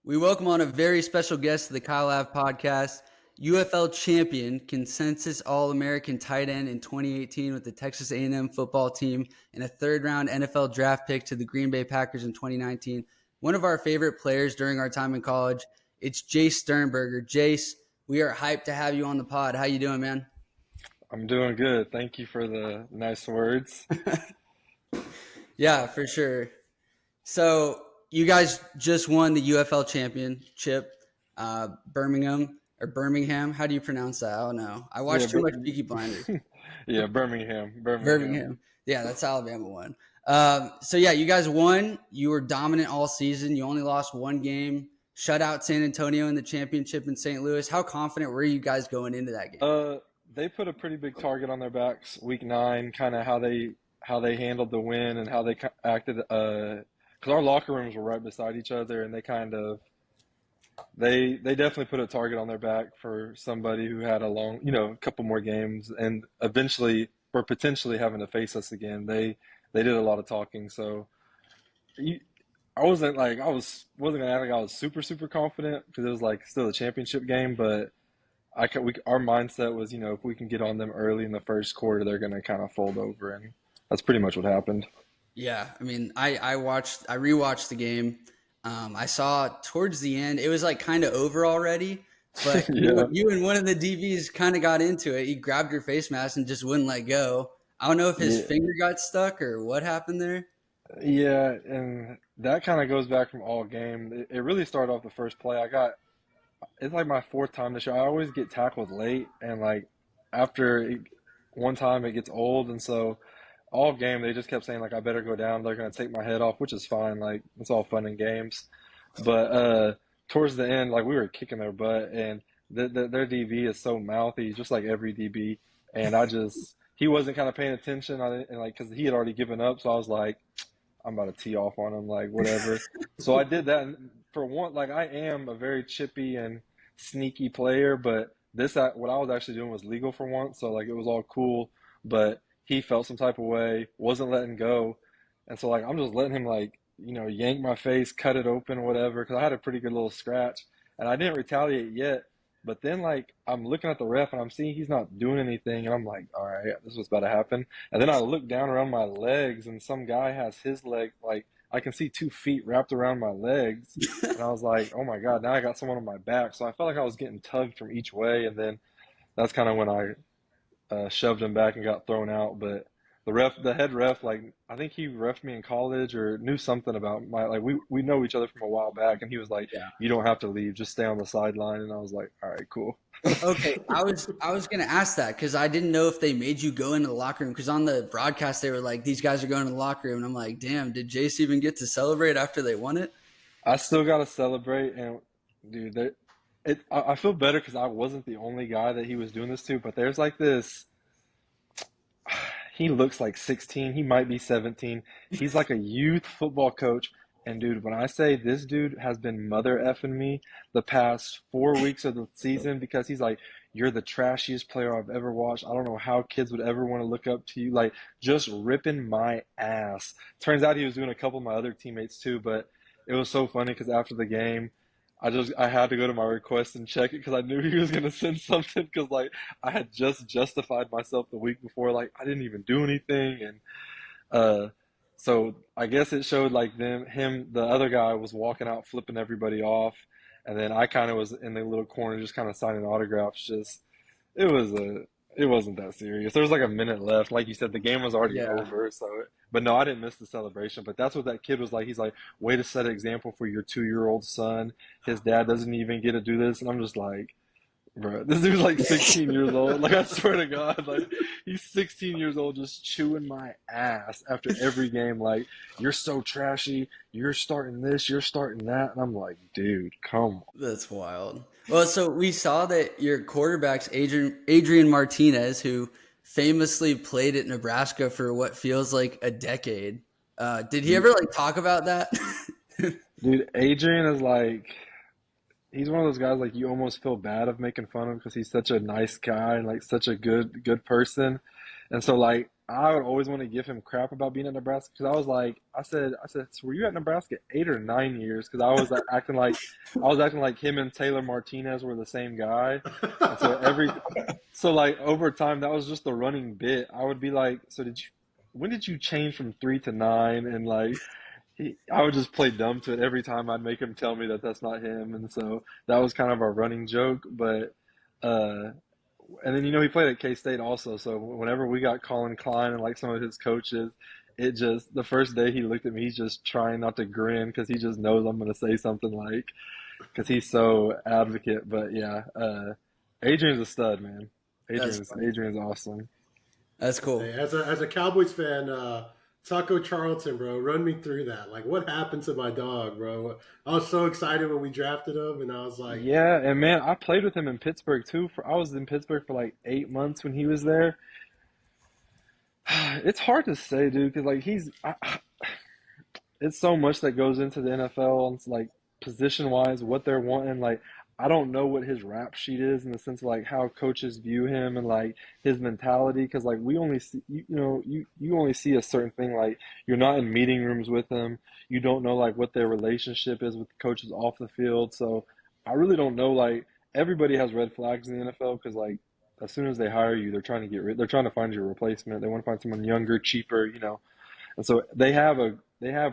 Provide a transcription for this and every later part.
We welcome on a very special guest to the Kyle Ave podcast, UFL champion, consensus All-American tight end in 2018 with the Texas A&M football team, and a third-round NFL draft pick to the Green Bay Packers in 2019. One of our favorite players during our time in college. It's Jace Sternberger. Jace, we are hyped to have you on the pod. How you doing, man? I'm doing good. Thank you for the nice words. Yeah, for sure. So you guys just won the UFL championship, Birmingham. How do you pronounce that? I don't know. I Yeah, watched too but much Peaky Blinders. yeah, Birmingham. Birmingham. Yeah, that's Alabama won. So yeah, you guys won. You were dominant all season. You only lost one game. Shut out San Antonio in the championship in St. Louis. How confident were you guys going into that game? They put a pretty big target on their backs week 9, kind of how they handled the win and how they acted. Because our locker rooms were right beside each other, and they definitely put a target on their back for somebody who had a couple more games, and eventually were potentially having to face us again. They did a lot of talking, so you, I wasn't gonna act like I was super confident because it was like still a championship game, but our mindset was, if we can get on them early in the first quarter, they're gonna kind of fold over, and that's pretty much what happened. Yeah, I mean, I rewatched the game. I saw towards the end, it was like kind of over already, but Yeah, you and one of the DBs kind of got into it. He grabbed your face mask and just wouldn't let go. I don't know if his yeah, finger got stuck or what happened there. yeah, and that kind of goes back from all game. It really started off the first play. It's like my fourth time this year. I always get tackled late, and like after one time it gets old, and so all game they just kept saying like I better go down. They're gonna take my head off, which is fine. Like it's all fun and games. But towards the end, like we were kicking their butt, and their DB is so mouthy, just like every DB. And he wasn't kind of paying attention. And like because he had already given up, so I was like, I'm about to tee off on him, like whatever. So I did that. And for one, like I am a very chippy and sneaky player, but what I was actually doing was legal for once, so like it was all cool. But he felt some type of way, wasn't letting go, and so like I'm just letting him like yank my face, cut it open, whatever. Because I had a pretty good little scratch, and I didn't retaliate yet. But then like I'm looking at the ref and I'm seeing he's not doing anything, and I'm like, all right, this was about to happen. And then I look down around my legs, and some guy has his leg like I can see 2 feet wrapped around my legs, and I was like, oh my God, now I got someone on my back. So I felt like I was getting tugged from each way, and then that's kind of when I shoved him back and got thrown out. But the head ref, like I think he refed me in college or knew something about like we know each other from a while back, and he was like, Yeah. "You don't have to leave, just stay on the sideline." And I was like, "All right, cool." Okay, I was gonna ask that because I didn't know if they made you go into the locker room because on the broadcast they were like these guys are going to the locker room and I'm like, damn, did Jace even get to celebrate after they won it? I still got to celebrate, and dude, I feel better because I wasn't the only guy that he was doing this to. But there's like this. He looks like 16. He might be 17. He's like a youth football coach. And dude, when I say this dude has been mother effing me the past 4 weeks of the season because he's like, you're the trashiest player I've ever watched. I don't know how kids would ever want to look up to you. Like, just ripping my ass. Turns out he was doing a couple of my other teammates too, but it was so funny because after the game, I had to go to my request and check it because I knew he was gonna send something because like I had just justified myself the week before, like I didn't even do anything, and uh, so I guess it showed like the other guy was walking out flipping everybody off, and then I kind of was in the little corner just kind of signing autographs. It was a it wasn't that serious. There was like a minute left. Like you said, the game was already Yeah. over. But no, I didn't miss the celebration. But that's what that kid was like. He's like, way to set an example for your 2-year-old son. His dad doesn't even get to do this, and I'm just like, bro, this dude's like 16 years old. Like I swear to God, like he's 16 years old, just chewing my ass after every game. Like you're so trashy. You're starting this. You're starting that, and I'm like, dude, come That's wild. Well, so we saw that your quarterback's Adrian Martinez, who famously played at Nebraska for what feels like a decade. Did he on. ever like talk about that? Dude, Adrian is like he's one of those guys like you almost feel bad of making fun of because he's such a nice guy and like such a good person. And so like I would always want to give him crap about being at Nebraska because I said, so were you at Nebraska 8 or 9 years? Because I was acting like him and Taylor Martinez were the same guy, and so like over time that was just the running bit. I would be like, so when did you change from 3 to 9? And like I would just play dumb to it every time. I'd make him tell me that that's not him, and so that was kind of our running joke. But uh, and then he played at K State also. So whenever we got Colin Klein and like some of his coaches, it just the first day he looked at me, he's just trying not to grin because he just knows I'm gonna say something like because he's so advocate. But yeah, Adrian's a stud, man. That's funny. Adrian's awesome. That's cool. Hey, as a Cowboys fan, Taco Charlton, bro, run me through that. Like, what happened to my dog, bro? I was so excited when we drafted him, and I was like, Yeah, and man, I played with him in Pittsburgh too. I was in Pittsburgh for like 8 months when he was there. It's hard to say, dude, because like it's so much that goes into the NFL and it's like position wise, what they're wanting. Like, I don't know what his rap sheet is in the sense of like how coaches view him and like his mentality. Because like we only see, you only see a certain thing. Like you're not in meeting rooms with them. You don't know like what their relationship is with the coaches off the field. So I really don't know. Like everybody has red flags in the NFL because like as soon as they hire you, they're trying to get rid. They're trying to find your replacement. They want to find someone younger, cheaper, and so they have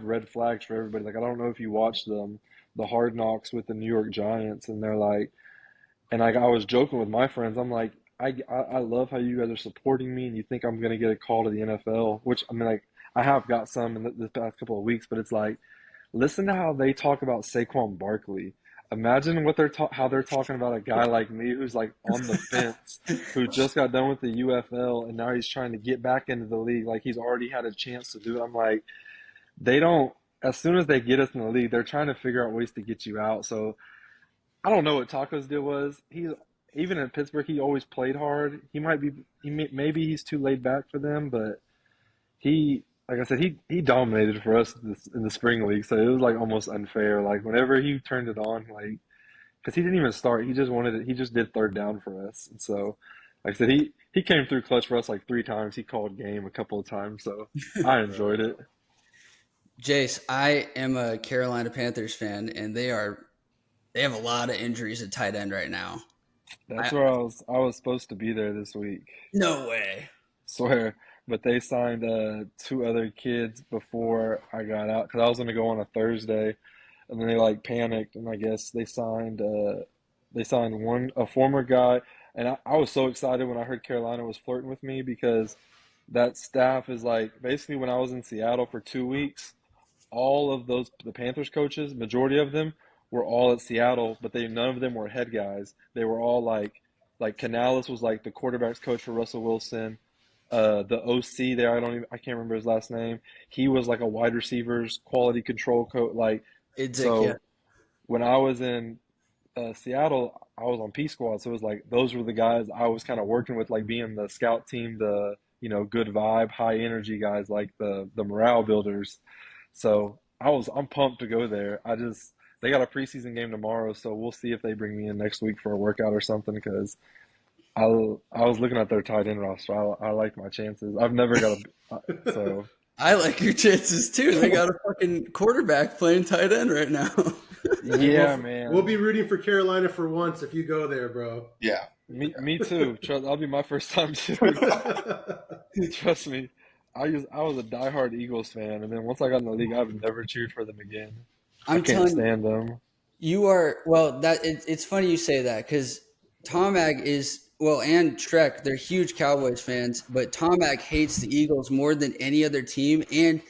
red flags for everybody. Like I don't know if you watched the Hard Knocks with the New York Giants, and they're like, and I was joking with my friends. I'm like, I love how you guys are supporting me, and you think I'm gonna get a call to the NFL, which I mean like I have got some in the past couple of weeks, but it's like listen to how they talk about Saquon Barkley. Imagine how they're talking about a guy like me who's like on the fence, who just got done with the UFL and now he's trying to get back into the league. Like he's already had a chance to do it. I'm like, they don't. As soon as they get us in the league, they're trying to figure out ways to get you out. So I don't know what Taco's deal was. Even in Pittsburgh, he always played hard. Maybe he's too laid back for them, but like I said, he dominated for us in the spring league, so it was like almost unfair. Like whenever he turned it on, like because he didn't even start, he just wanted it. He just did third down for us, and so like I said, he came through clutch for us like 3 times. He called game a couple of times, so I enjoyed it. Jace, I am a Carolina Panthers fan, and they have a lot of injuries at tight end right now. That's where I was supposed to be there this week. No way. Swear. But they signed 2 other kids before I got out because I was going to go on a Thursday, and then they like panicked, and I guess they signed a former guy, and I was so excited when I heard Carolina was flirting with me because that staff is like basically when I was in Seattle for 2 weeks, all of the Panthers coaches, majority of them were all at Seattle, but none of them were head guys. They were all like Canales was like the quarterbacks coach for Russell Wilson. The OC there, I can't remember his last name. He was like a wide receivers quality control coach. Like It's yeah. so, when I was in Seattle, I was on P Squad, so it was like those were the guys I was kind of working with, like being the scout team, the good vibe, high energy guys, like the morale builders. So I'm pumped to go there. They got a preseason game tomorrow, so we'll see if they bring me in next week for a workout or something. Because I was looking at their tight end roster. I like my chances. I've never got so. I like your chances too. They got a fucking quarterback playing tight end right now. Yeah, man. We'll be rooting for Carolina for once if you go there, bro. Yeah. Me too. That'll be my first time too. Trust me. I was a diehard Eagles fan, and then once I got in the league, I've never cheered for them again. I I'm can't telling stand them. you are well. It's funny you say that because Tom Ag and Trek. They're huge Cowboys fans, but Tom Ag hates the Eagles more than any other team, and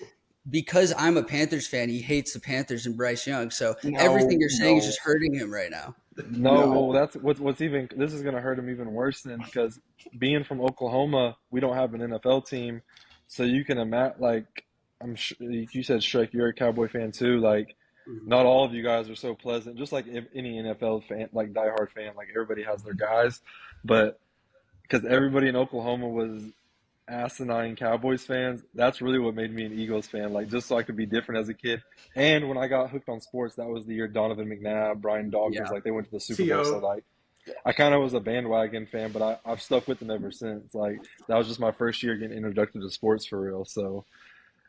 because I'm a Panthers fan, he hates the Panthers and Bryce Young. So everything you're saying is just hurting him right now. No, No. well, that's what's even. This is gonna hurt him even worse then because being from Oklahoma, we don't have an NFL team, so you can imagine. Like I'm sure you said, Shrek, you're a Cowboy fan too. Like not all of you guys are so pleasant. Just like any NFL fan, like diehard fan, like everybody has their guys, but because everybody in Oklahoma was asinine Cowboys fans, that's really what made me an Eagles fan. Like just so I could be different as a kid. And when I got hooked on sports, that was the year Donovan McNabb, Brian Dawkins, Yeah. like they went to the Super Bowl. So like I kind of was a bandwagon fan, but I've stuck with them ever since. Like that was just my first year getting introduced to sports for real. So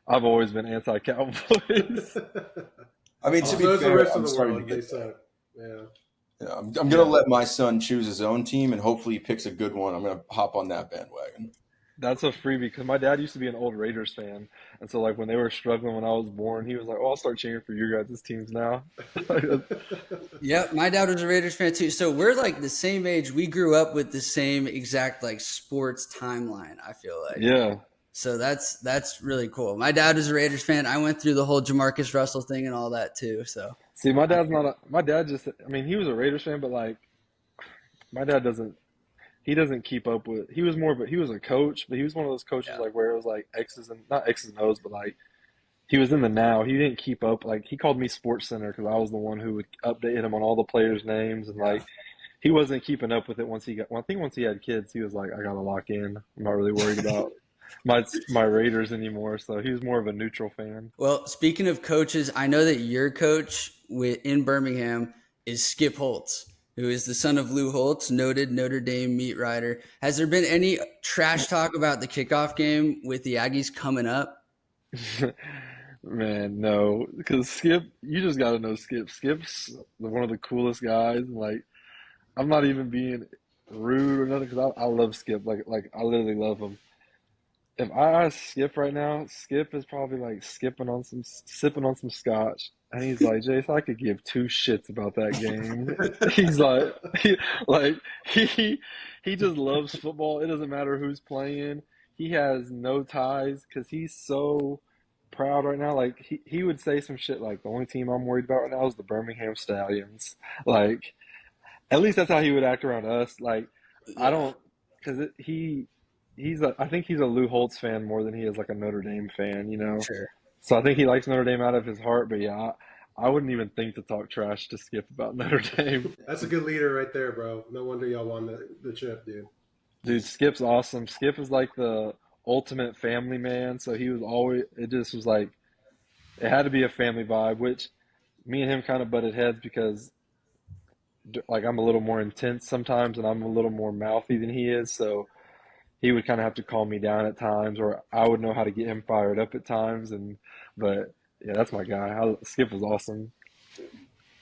I've always been anti-Cowboys. I mean, to be So is the fair, rest of I'm the starting to world. They get that. suck. Yeah. Yeah, I'm going to let my son choose his own team, and hopefully he picks a good one. I'm going to hop on that bandwagon. That's a freebie because my dad used to be an old Raiders fan, and so like when they were struggling when I was born, he was like, "Oh, I'll start cheering for your guys' teams now." Yep, my dad was a Raiders fan too. So we're like the same age. We grew up with the same exact like sports timeline, I feel like. Yeah. So that's really cool. My dad was a Raiders fan. I went through the whole Jamarcus Russell thing and all that too. So See, my dad's not a. My dad just. I mean, he was a Raiders fan, but like, my dad doesn't. He doesn't keep up with. He was more of a. He was a coach, but he was one of those coaches like where it was like X's and not X's and O's, but like he was in the now. He didn't keep up. Like he called me Sports Center because I was the one who would update him on all the players' names and like he wasn't keeping up with it once he got. Well, I think once he had kids, he was like, I gotta lock in. I'm not really worried about my Raiders anymore. So he was more of a neutral fan. Well, speaking of coaches, I know that your coach in Birmingham is Skip Holtz, who is the son of Lou Holtz, noted Notre Dame meat writer. Has there been any trash talk about the kickoff game with the Aggies coming up? Man, no, because Skip, you just got to know Skip. Skip's one of the coolest guys. And like, I'm not even being rude or nothing because I love Skip. Like I literally love him. If I ask Skip right now, Skip is probably like sipping on some scotch, and he's like, Jace, I could give two shits about that game. He's like, like he he just loves football. It doesn't matter who's playing. He has no ties because he's so proud right now. Like he would say some shit like the only team I'm worried about right now is the Birmingham Stallions. Like at least that's how he would act around us. Like I don't because I think he's a Lou Holtz fan more than he is like a Notre Dame fan, you know. Sure. So I think he likes Notre Dame out of his heart. But yeah, I wouldn't even think to talk trash to Skip about Notre Dame. That's a good leader right there, bro. No wonder y'all won the chip, dude. Dude, Skip's awesome. Skip is like the ultimate family man. So he was always. It just was like it had to be a family vibe, which me and him kind of butted heads because like I'm a little more intense sometimes and I'm a little more mouthy than he is. So he would kind of have to calm me down at times, or I would know how to get him fired up at times. But yeah, that's my guy. Skip was awesome.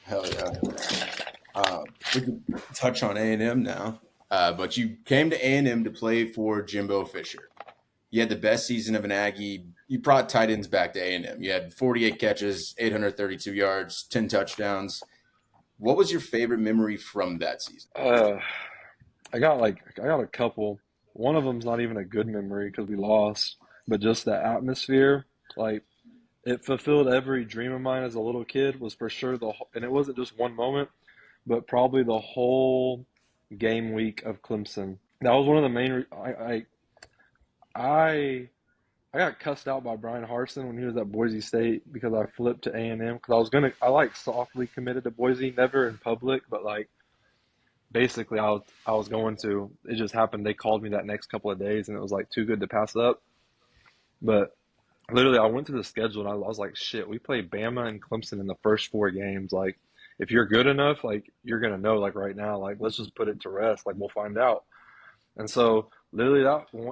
Hell yeah. We can touch on A&M now, but you came to A&M to play for Jimbo Fisher. You had the best season of an Aggie. You brought tight ends back to A&M. You had 48 catches, 832 yards, 10 touchdowns. What was your favorite memory from that season? I got a couple. One of them's not even a good memory because we lost, but just the atmosphere, like it fulfilled every dream of mine as a little kid. Was for sure and it wasn't just one moment, but probably the whole game week of Clemson. That was one of the main. I got cussed out by Brian Harsin when he was at Boise State because I flipped to A&M because I like softly committed to Boise, never in public, but like. Basically, I was going to. It just happened. They called me that next couple of days, and it was like too good to pass up. But literally, I went to the schedule, and I was like, "Shit, we play Bama and Clemson in the first 4 games. Like, if you're good enough, like you're gonna know. Like right now, like let's just put it to rest. Like we'll find out." And so literally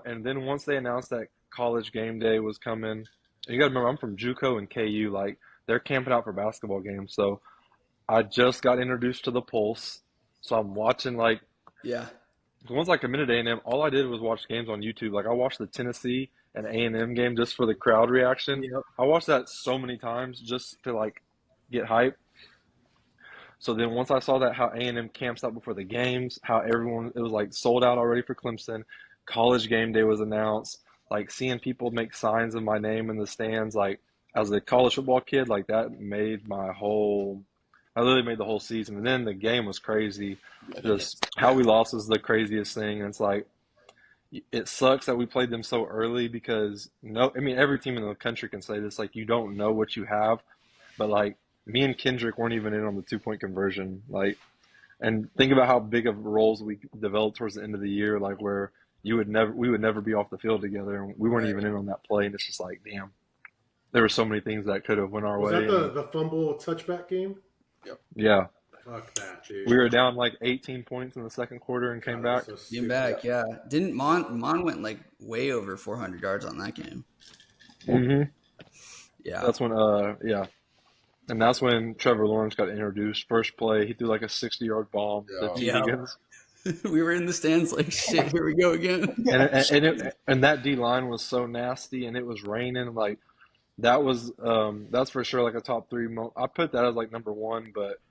and then once they announced that College game day was coming, and you gotta remember, I'm from JUCO and KU. Like they're camping out for basketball games, so I just got introduced to the Pulse. So I'm watching once I committed to A&M, all I did was watch games on YouTube. Like I watched the Tennessee and A&M game just for the crowd reaction. Yep. I watched that so many times just to like get hype. So then once I saw that how A&M camps out before the games, how it was like sold out already for Clemson. College game day was announced. Like seeing people make signs of my name in the stands, like as a college football kid, like that made I literally made the whole season. And then the game was crazy. Just how we lost was the craziest thing. And it's like, it sucks that we played them so early because every team in the country can say this, like, you don't know what you have. But like, me and Kendrick weren't even in on the 2-point conversion. Like, and think about how big of roles we developed towards the end of the year, like where we would never be off the field together. And we weren't even in on that play. And it's just like, damn, there were so many things that could have went our way. Was that the fumble touchback game? Yeah. Fuck that, dude. We were down like 18 points in the second quarter and came back. So Came stupid. back, yeah. Didn't Mon went like way over 400 yards on that game. Mm-hmm. Yeah. That's when, and that's when Trevor Lawrence got introduced. First play, he threw like a 60-yard bomb to T. Yeah. Higgins. We were in the stands like, shit, here we go again. And that D line was so nasty, and it was raining. Like that was that's for sure like a top 3. I put that as like number 1, but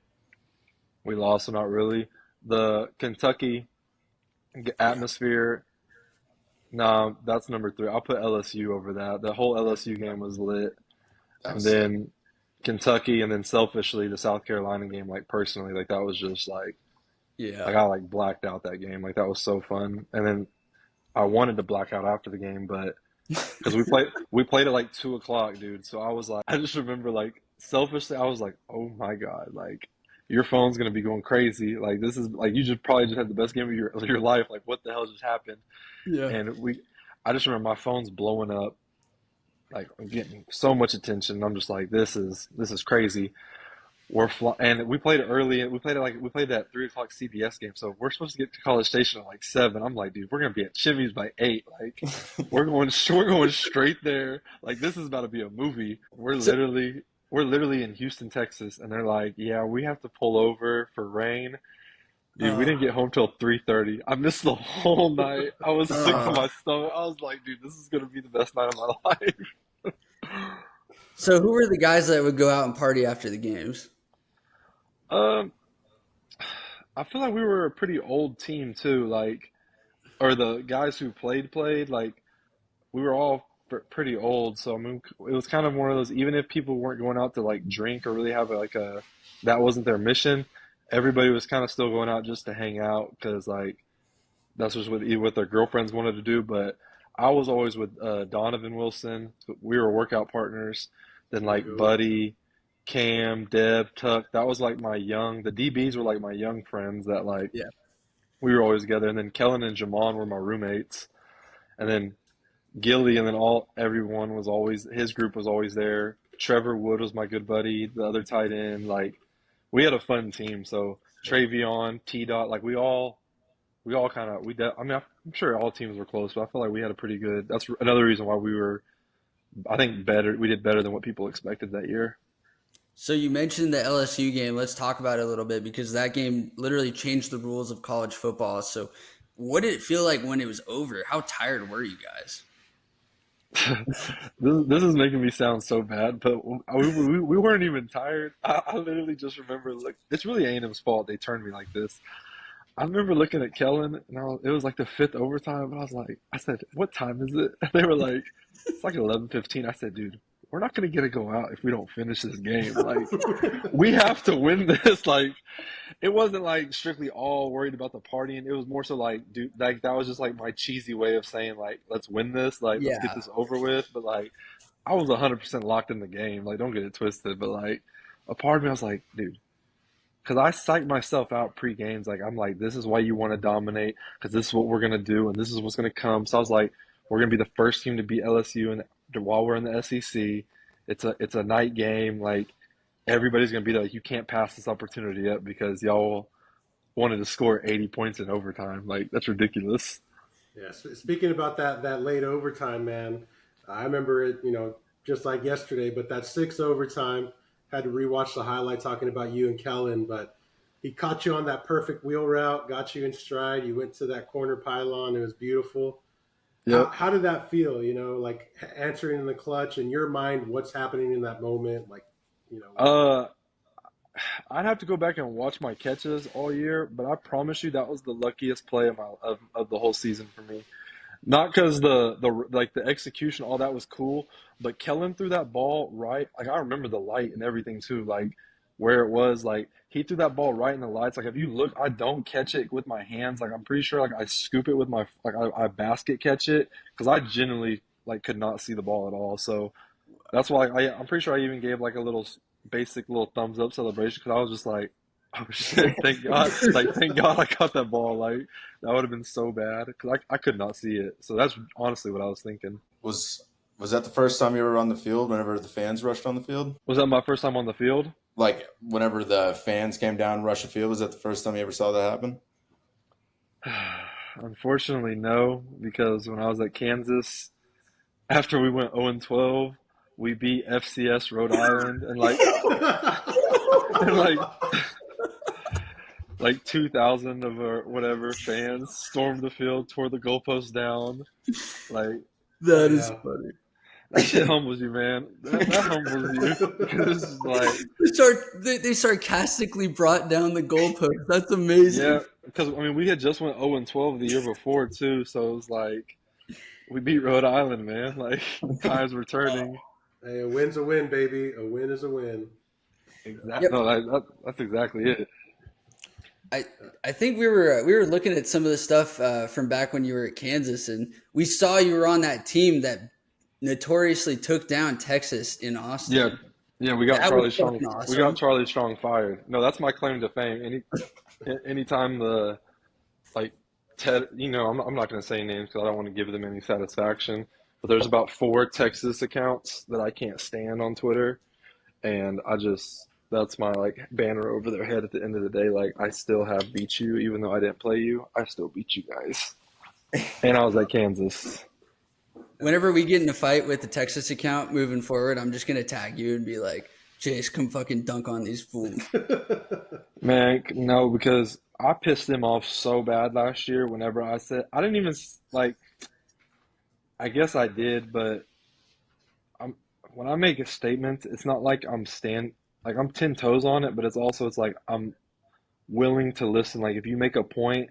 we lost, so not really. The Kentucky atmosphere, no, that's number 3. I'll put LSU over that. The whole LSU game was lit, and then Kentucky, and then selfishly the South Carolina game. Like personally, like that was just like. Yeah. Like I like blacked out that game. Like that was so fun. And then I wanted to black out after the game, but because we played at like 2:00, dude. So I was like, I just remember like selfishly, I was like, oh my God, like your phone's gonna be going crazy. Like this is like you just probably just had the best game of your life. Like what the hell just happened? Yeah. And I just remember my phone's blowing up. Like I'm getting so much attention. I'm just like, this is crazy. And we played early. We played that 3:00 CBS game. So we're supposed to get to College Station at like 7. I'm like, dude, we're gonna be at Chivy's by 8. Like, we're going straight there. Like, this is about to be a movie. We're literally in Houston, Texas, and they're like, yeah, we have to pull over for rain. Dude, we didn't get home till 3:30. I missed the whole night. I was sick to my stomach. I was like, dude, this is gonna be the best night of my life. So who were the guys that would go out and party after the games? I feel like we were a pretty old team too, like, or the guys who played, like, we were all pretty old. So I mean, it was kind of one of those. Even if people weren't going out to like drink or really have that wasn't their mission. Everybody was kind of still going out just to hang out because like that's just what their girlfriends wanted to do. But I was always with Donovan Wilson. We were workout partners. Then like Buddy, Cam, Deb, Tuck. That was like the DBs were like my young friends that like we were always together. And then Kellen and Jamon were my roommates. And then Gilly, and then everyone was always, his group was always there. Trevor Wood was my good buddy, the other tight end. Like we had a fun team. So Travion, T-Dot, like we all kind of, I mean, I'm sure all teams were close, but I feel like we had a pretty good, that's another reason why we were, I think we did better than what people expected that year. So you mentioned the LSU game. Let's talk about it a little bit because that game literally changed the rules of college football. So what did it feel like when it was over? How tired were you guys? This is making me sound so bad, but we weren't even tired. I literally just remember, like, it's really A&M's fault they turned me like this. I remember looking at Kellen, and it was like the 5th overtime, and I said, what time is it? And they were like, it's like 11:15. I said, dude, we're not going to get to go out if we don't finish this game. Like, we have to win this. Like, it wasn't like strictly all worried about the partying. It was more so like, dude, like that was just like my cheesy way of saying like, let's win this. Like, let's get this over with. But like, I was 100% locked in the game. Like, don't get it twisted. But like, a part of me, I was like, dude, because I psyched myself out pre-games. Like, I'm like, this is why you want to dominate because this is what we're going to do and this is what's going to come. So I was like, we're going to be the first team to beat LSU and while we're in the SEC. It's a night game. Like, everybody's going to be like, you can't pass this opportunity up because y'all wanted to score 80 points in overtime. Like, that's ridiculous. Yeah. Speaking about that late overtime, man, I remember it, just like yesterday, but that 6th overtime, had to rewatch the highlight talking about you and Kellen, but he caught you on that perfect wheel route, got you in stride. You went to that corner pylon. It was beautiful. Yep. How did that feel? Like answering in the clutch in your mind, what's happening in that moment? Like, I'd have to go back and watch my catches all year, but I promise you that was the luckiest play of the whole season for me. Not because the execution, all that was cool, but Kellen threw that ball right. Like, I remember the light and everything too, like where it was. Like, he threw that ball right in the lights. Like, if you look, I don't catch it with my hands. Like, I'm pretty sure like I scoop it with my I basket catch it because I genuinely like could not see the ball at all. So that's why I'm pretty sure I even gave like a little basic little thumbs up celebration because I was just like, oh shit, thank God. Like, thank God I caught that ball. Like, that would have been so bad because I could not see it. So that's honestly what I was thinking. Was that the first time you were on the field whenever the fans rushed on the field? Was that my first time on the field? Like whenever the fans came down Rush Field, was that the first time you ever saw that happen? Unfortunately, no, because when I was at Kansas, after we went 0-12, we beat FCS Rhode Island, and and like 2,000 of our whatever fans stormed the field, tore the goalposts down. Like That is Yeah. funny. that shit humbles you, man. That humbles you because it's like, They sarcastically brought down the goalpost. That's amazing. yeah, because I mean we had just went 0-12 the year before too, so it was like we beat Rhode Island, man. Like times were turning. Hey, a win's a win, baby. A win is a win. Exactly. Yep. No, that's exactly it. I think we were looking at some of the stuff from back when you were at Kansas, and we saw you were on that team that notoriously took down Texas in Austin. Yeah, yeah. We got That Charlie was Strong. fucking We got awesome. Charlie Strong fired. No, that's my claim to fame. Anytime the like Ted, I'm not going to say names because I don't want to give them any satisfaction. But there's about 4 Texas accounts that I can't stand on Twitter, and that's my like banner over their head at the end of the day. Like I still have beat you, even though I didn't play you. I still beat you guys, and I was at Kansas. Whenever we get in a fight with the Texas account moving forward, I'm just gonna tag you and be like, Jace, come fucking dunk on these fools. Man, no, because I pissed them off so bad last year. Whenever I said I didn't even like, I guess I did, but I'm when I make a statement, it's not like I'm 10 toes on it, but it's like I'm willing to listen. Like if you make a point,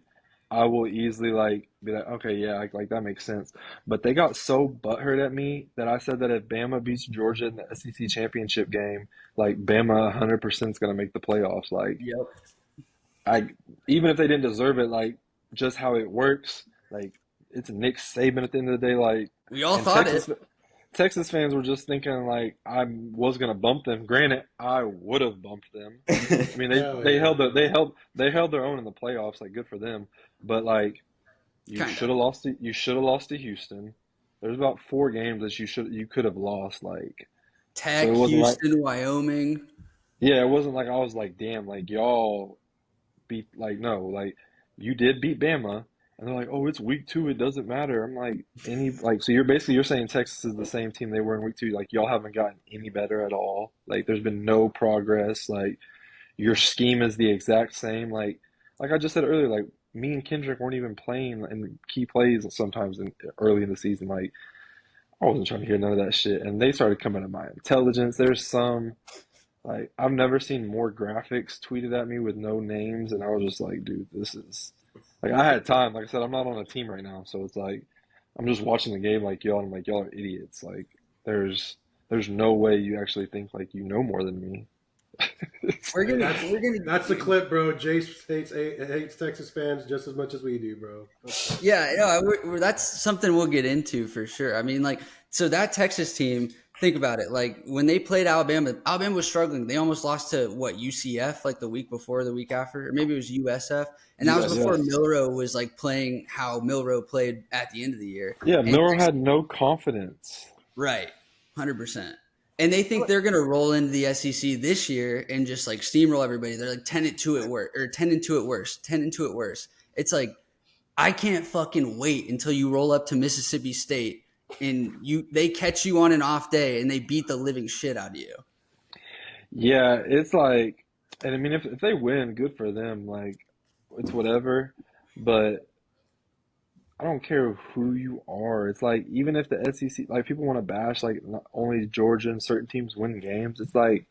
I will easily like be like, okay, yeah, like that makes sense. But they got so butthurt at me that I said that if Bama beats Georgia in the SEC championship game, like Bama 100% is gonna make the playoffs. Like Yep. I even if they didn't deserve it, like just how it works, like it's Nick Saban at the end of the day, like We all and thought it. Texas fans were just thinking like I was gonna bump them. Granted, I would have bumped them. I mean, Hell they yeah. they held their own in the playoffs. Like good for them. But like you Kind should of. have lost to Houston. There's about 4 games that you could have lost. Like so Tech, it wasn't like Houston, Wyoming. yeah, it wasn't like I was like damn like y'all beat like no like you did beat Bama. And they're like, oh, it's week 2. It doesn't matter. I'm like, so you're saying Texas is the same team they were in week 2. Like, y'all haven't gotten any better at all. Like, there's been no progress. Like, your scheme is the exact same. Like I just said earlier, like, me and Kendrick weren't even playing in key plays sometimes early in the season. Like, I wasn't trying to hear none of that shit. And they started coming at my intelligence. Like, I've never seen more graphics tweeted at me with no names. And I was just like, dude, this is. Like I had time. Like I said, I'm not on a team right now, so it's like I'm just watching the game like y'all. And I'm like y'all are idiots. Like there's no way you actually think like you know more than me. We're Hey, gonna that's we're gonna that's the clip, bro. Jace hates Texas fans just as much as we do, bro. Yeah, that's something we'll get into for sure. I mean, like, so that Texas team, think about it. Like, when they played Alabama, Alabama was struggling. They almost lost to, UCF, like the week before, the week after, or maybe it was USF. And that was before USF. Milrow was, like, playing how Milrow played at the end of the year. Yeah, And Miller had no confidence. right, 100%. And they think they're gonna roll into the SEC this year and just like steamroll everybody. They're like 10-2 at worst, or 10-2 at worst, 10-2 at worst. It's like I can't fucking wait until you roll up to Mississippi State and they catch you on an off day and they beat the living shit out of you. Yeah, it's like, and I mean, if they win, good for them. Like, it's whatever. But I don't care who you are. It's like even if the SEC, like people want to bash like not only Georgia and certain teams win games. It's like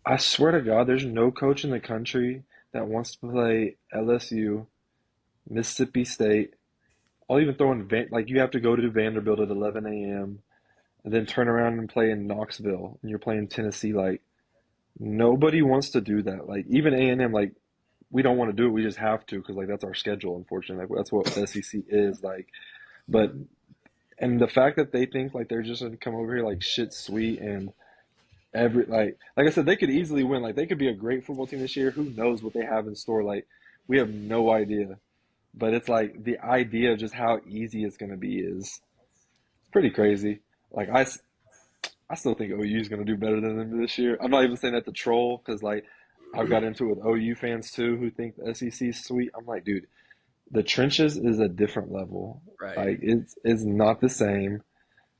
I swear to God, there's no coach in the country that wants to play LSU, Mississippi State. I'll even throw in like you have to go to Vanderbilt at 11 a.m. and then turn around and play in Knoxville and you're playing Tennessee. Like nobody wants to do that. Like even A&M, like we don't want to do it. We just have to because like that's our schedule. Unfortunately, like that's what the SEC is like. But and the fact that they think like they're just gonna come over here like shit sweet and like I said, they could easily win. Like they could be a great football team this year. Who knows what they have in store? Like we have no idea. But it's like the idea of just how easy it's gonna be is pretty crazy. Like I still think OU is going to do better than them this year. I'm not even saying that to troll because like I've got into it with OU fans too who think the SEC is sweet. I'm like, dude, the trenches is a different level. Right. Like it's not the same.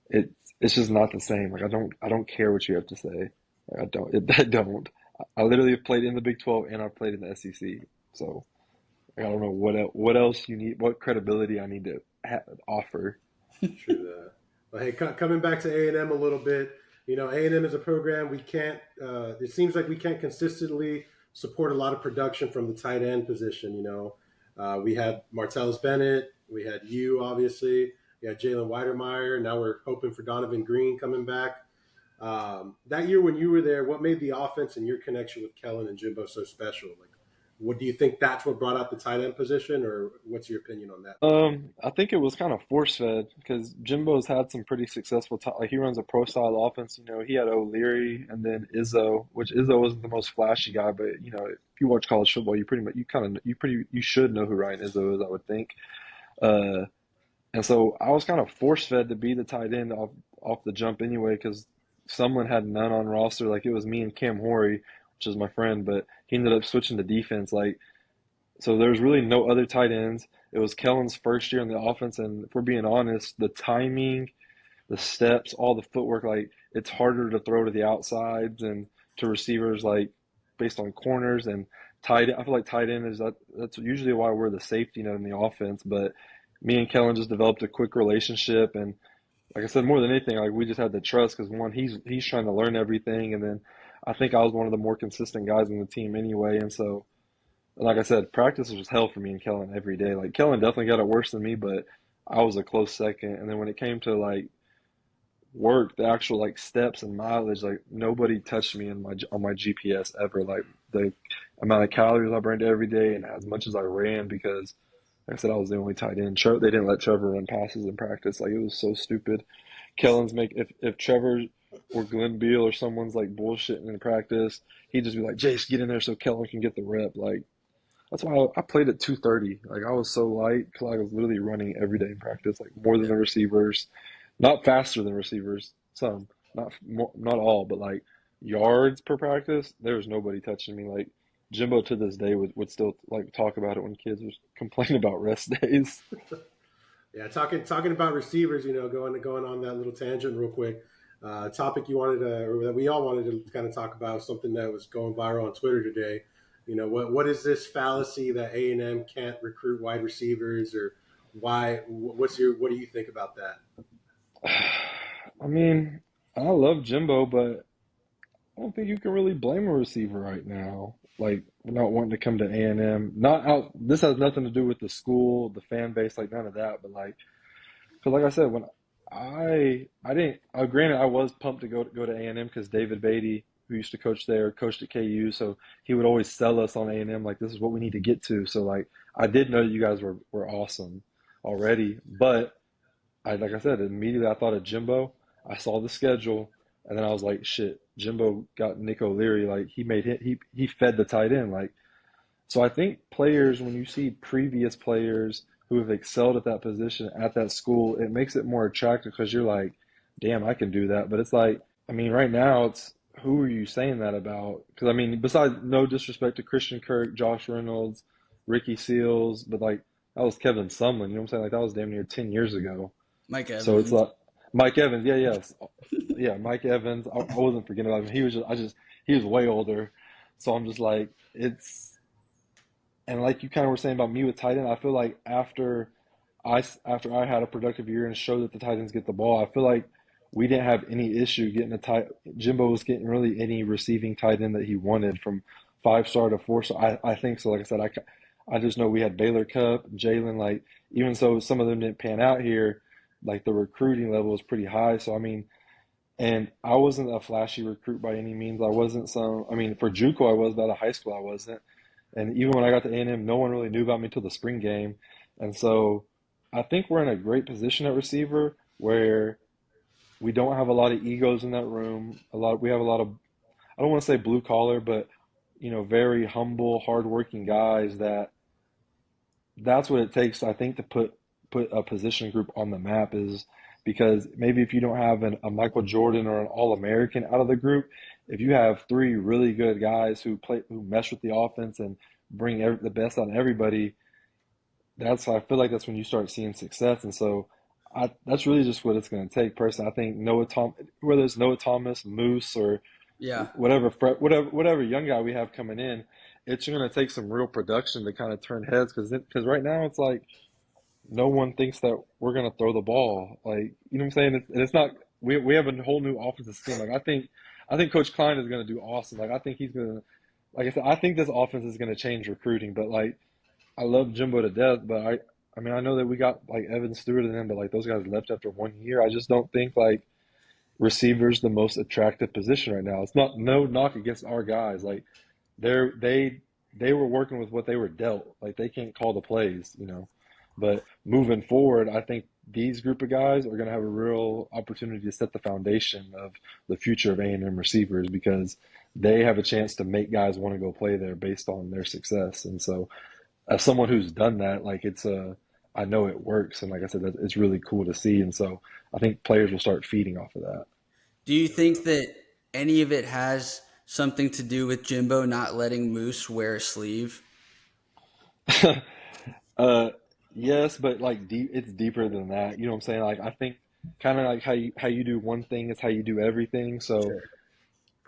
It's just not the same. Like I don't care what you have to say. Like, I don't. I literally have played in the Big 12 and I've played in the SEC. So like, I don't know what else you need, what credibility I need to offer. True that. But hey, coming back to A&M a little bit, A&M is a program we can't. It seems like we can't consistently support a lot of production from the tight end position. We had Martellus Bennett, we had you obviously, we had Jalen Weidermeyer. Now we're hoping for Donovan Green coming back. That year when you were there, what made the offense and your connection with Kellen and Jimbo so special? Like, what do you think that's what brought out the tight end position, or what's your opinion on that? I think it was kind of force-fed because Jimbo's had some pretty successful like he runs a pro-style offense. He had O'Leary and then Izzo, which Izzo wasn't the most flashy guy, but if you watch college football, you should know who Ryan Izzo is, I would think. And so I was kind of force-fed to be the tight end off the jump anyway because someone had none on roster. Like it was me and Cam Horry, which is my friend, but he ended up switching to defense. Like so there's really no other tight ends. It was Kellen's first year in the offense, and if we're being honest, the timing, the steps, all the footwork, like it's harder to throw to the outsides and to receivers, like based on corners and tight. I feel like tight end that's usually why we're the safety net in the offense. But me and Kellen just developed a quick relationship, and like I said, more than anything, like we just had the trust because one, he's trying to learn everything, and then I think I was one of the more consistent guys on the team anyway, and so. Like I said, practice was hell for me and Kellen every day. Like Kellen definitely got it worse than me, but I was a close second. And then when it came to like work, the actual like steps and mileage, like nobody touched me on my GPS ever. Like the amount of calories I burned every day and as much as I ran because, like I said, I was the only tight end. They didn't let Trevor run passes in practice. Like it was so stupid. Kellen's if Trevor or Glenn Beal or someone's like bullshitting in practice, he'd just be like, Jace, get in there so Kellen can get the rep. Like. That's why I played at 230. Like I was so light because I was literally running every day in practice, like more than the receivers, not faster than receivers. Some, not all, but like yards per practice. There was nobody touching me. Like Jimbo to this day would still like talk about it when kids was complaining about rest days. Yeah, talking about receivers, going on that little tangent real quick. Topic you wanted to, or that we all wanted to kind of talk about, something that was going viral on Twitter today. What is this fallacy that A&M can't recruit wide receivers, or why? What do you think about that? I mean, I love Jimbo, but I don't think you can really blame a receiver right now. Like not wanting to come to A&M. Not out. This has nothing to do with the school, the fan base, like none of that. But like, because like I said, when I didn't. Granted, I was pumped to go to A&M because David Beatty, who used to coach there, coached at KU, so he would always sell us on A&M like this is what we need to get to. So like I did know you guys were awesome already, but like I said, immediately I thought of Jimbo. I saw the schedule, and then I was like, shit, Jimbo got Nick O'Leary. Like he fed the tight end. Like so I think players, when you see previous players who have excelled at that position at that school, it makes it more attractive because you're like, damn, I can do that. But it's like, I mean, right now it's who are you saying that about? Because I mean, besides no disrespect to Christian Kirk, Josh Reynolds, Ricky Seals, but like that was Kevin Sumlin. You know what I'm saying? Like that was damn near 10 years ago. Mike Evans. So it's like Mike Evans. Yeah, Mike Evans. I wasn't forgetting about him. He was way older. So I'm just like, and like you kind of were saying about me with tight end, I feel like after I had a productive year and showed that the tight ends get the ball, I feel like we didn't have any issue getting Jimbo was getting really any receiving tight end that he wanted from 5-star to 4-star. I think so. Like I said, I just know we had Baylor Cup, Jalen. Like even so, some of them didn't pan out here. Like the recruiting level was pretty high. So I mean, and I wasn't a flashy recruit by any means. I wasn't for JUCO I was, but out of high school I wasn't. And even when I got to A&M, no one really knew about me until the spring game. And so I think we're in a great position at receiver where we don't have a lot of egos in that room. We have a lot of, I don't want to say blue collar, but very humble, hardworking guys that's what it takes, I think, to put a position group on the map is because maybe if you don't have a Michael Jordan or an All-American out of the group, if you have three really good guys who mesh with the offense and bring the best out of everybody, I feel like that's when you start seeing success. And so that's really just what it's going to take. Personally, I think whether it's Noah Thomas, Moose, or Yeah. whatever young guy we have coming in, it's going to take some real production to kind of turn heads. Because right now it's like no one thinks that we're going to throw the ball. Like, you know what I'm saying? It's not. We have a whole new offensive scheme. Like, I think Coach Klein is going to do awesome. Like, I think he's going to. Like I said, I think this offense is going to change recruiting. But like, I love Jimbo to death. But I mean, I know that we got like Evan Stewart and them, but like those guys left after 1 year. I just don't think like receiver's the most attractive position right now. It's not no knock against our guys. Like they were working with what they were dealt. Like they can't call the plays, you know. But moving forward, I think these group of guys are going to have a real opportunity to set the foundation of the future of A&M receivers, because they have a chance to make guys want to go play there based on their success. And so as someone who's done that, like I know it works. And like I said, it's really cool to see. And so I think players will start feeding off of that. Do you think that any of it has something to do with Jimbo not letting Moose wear a sleeve? Yes, but like it's deeper than that. You know what I'm saying? Like I think kind of like how you do one thing is how you do everything. So Sure.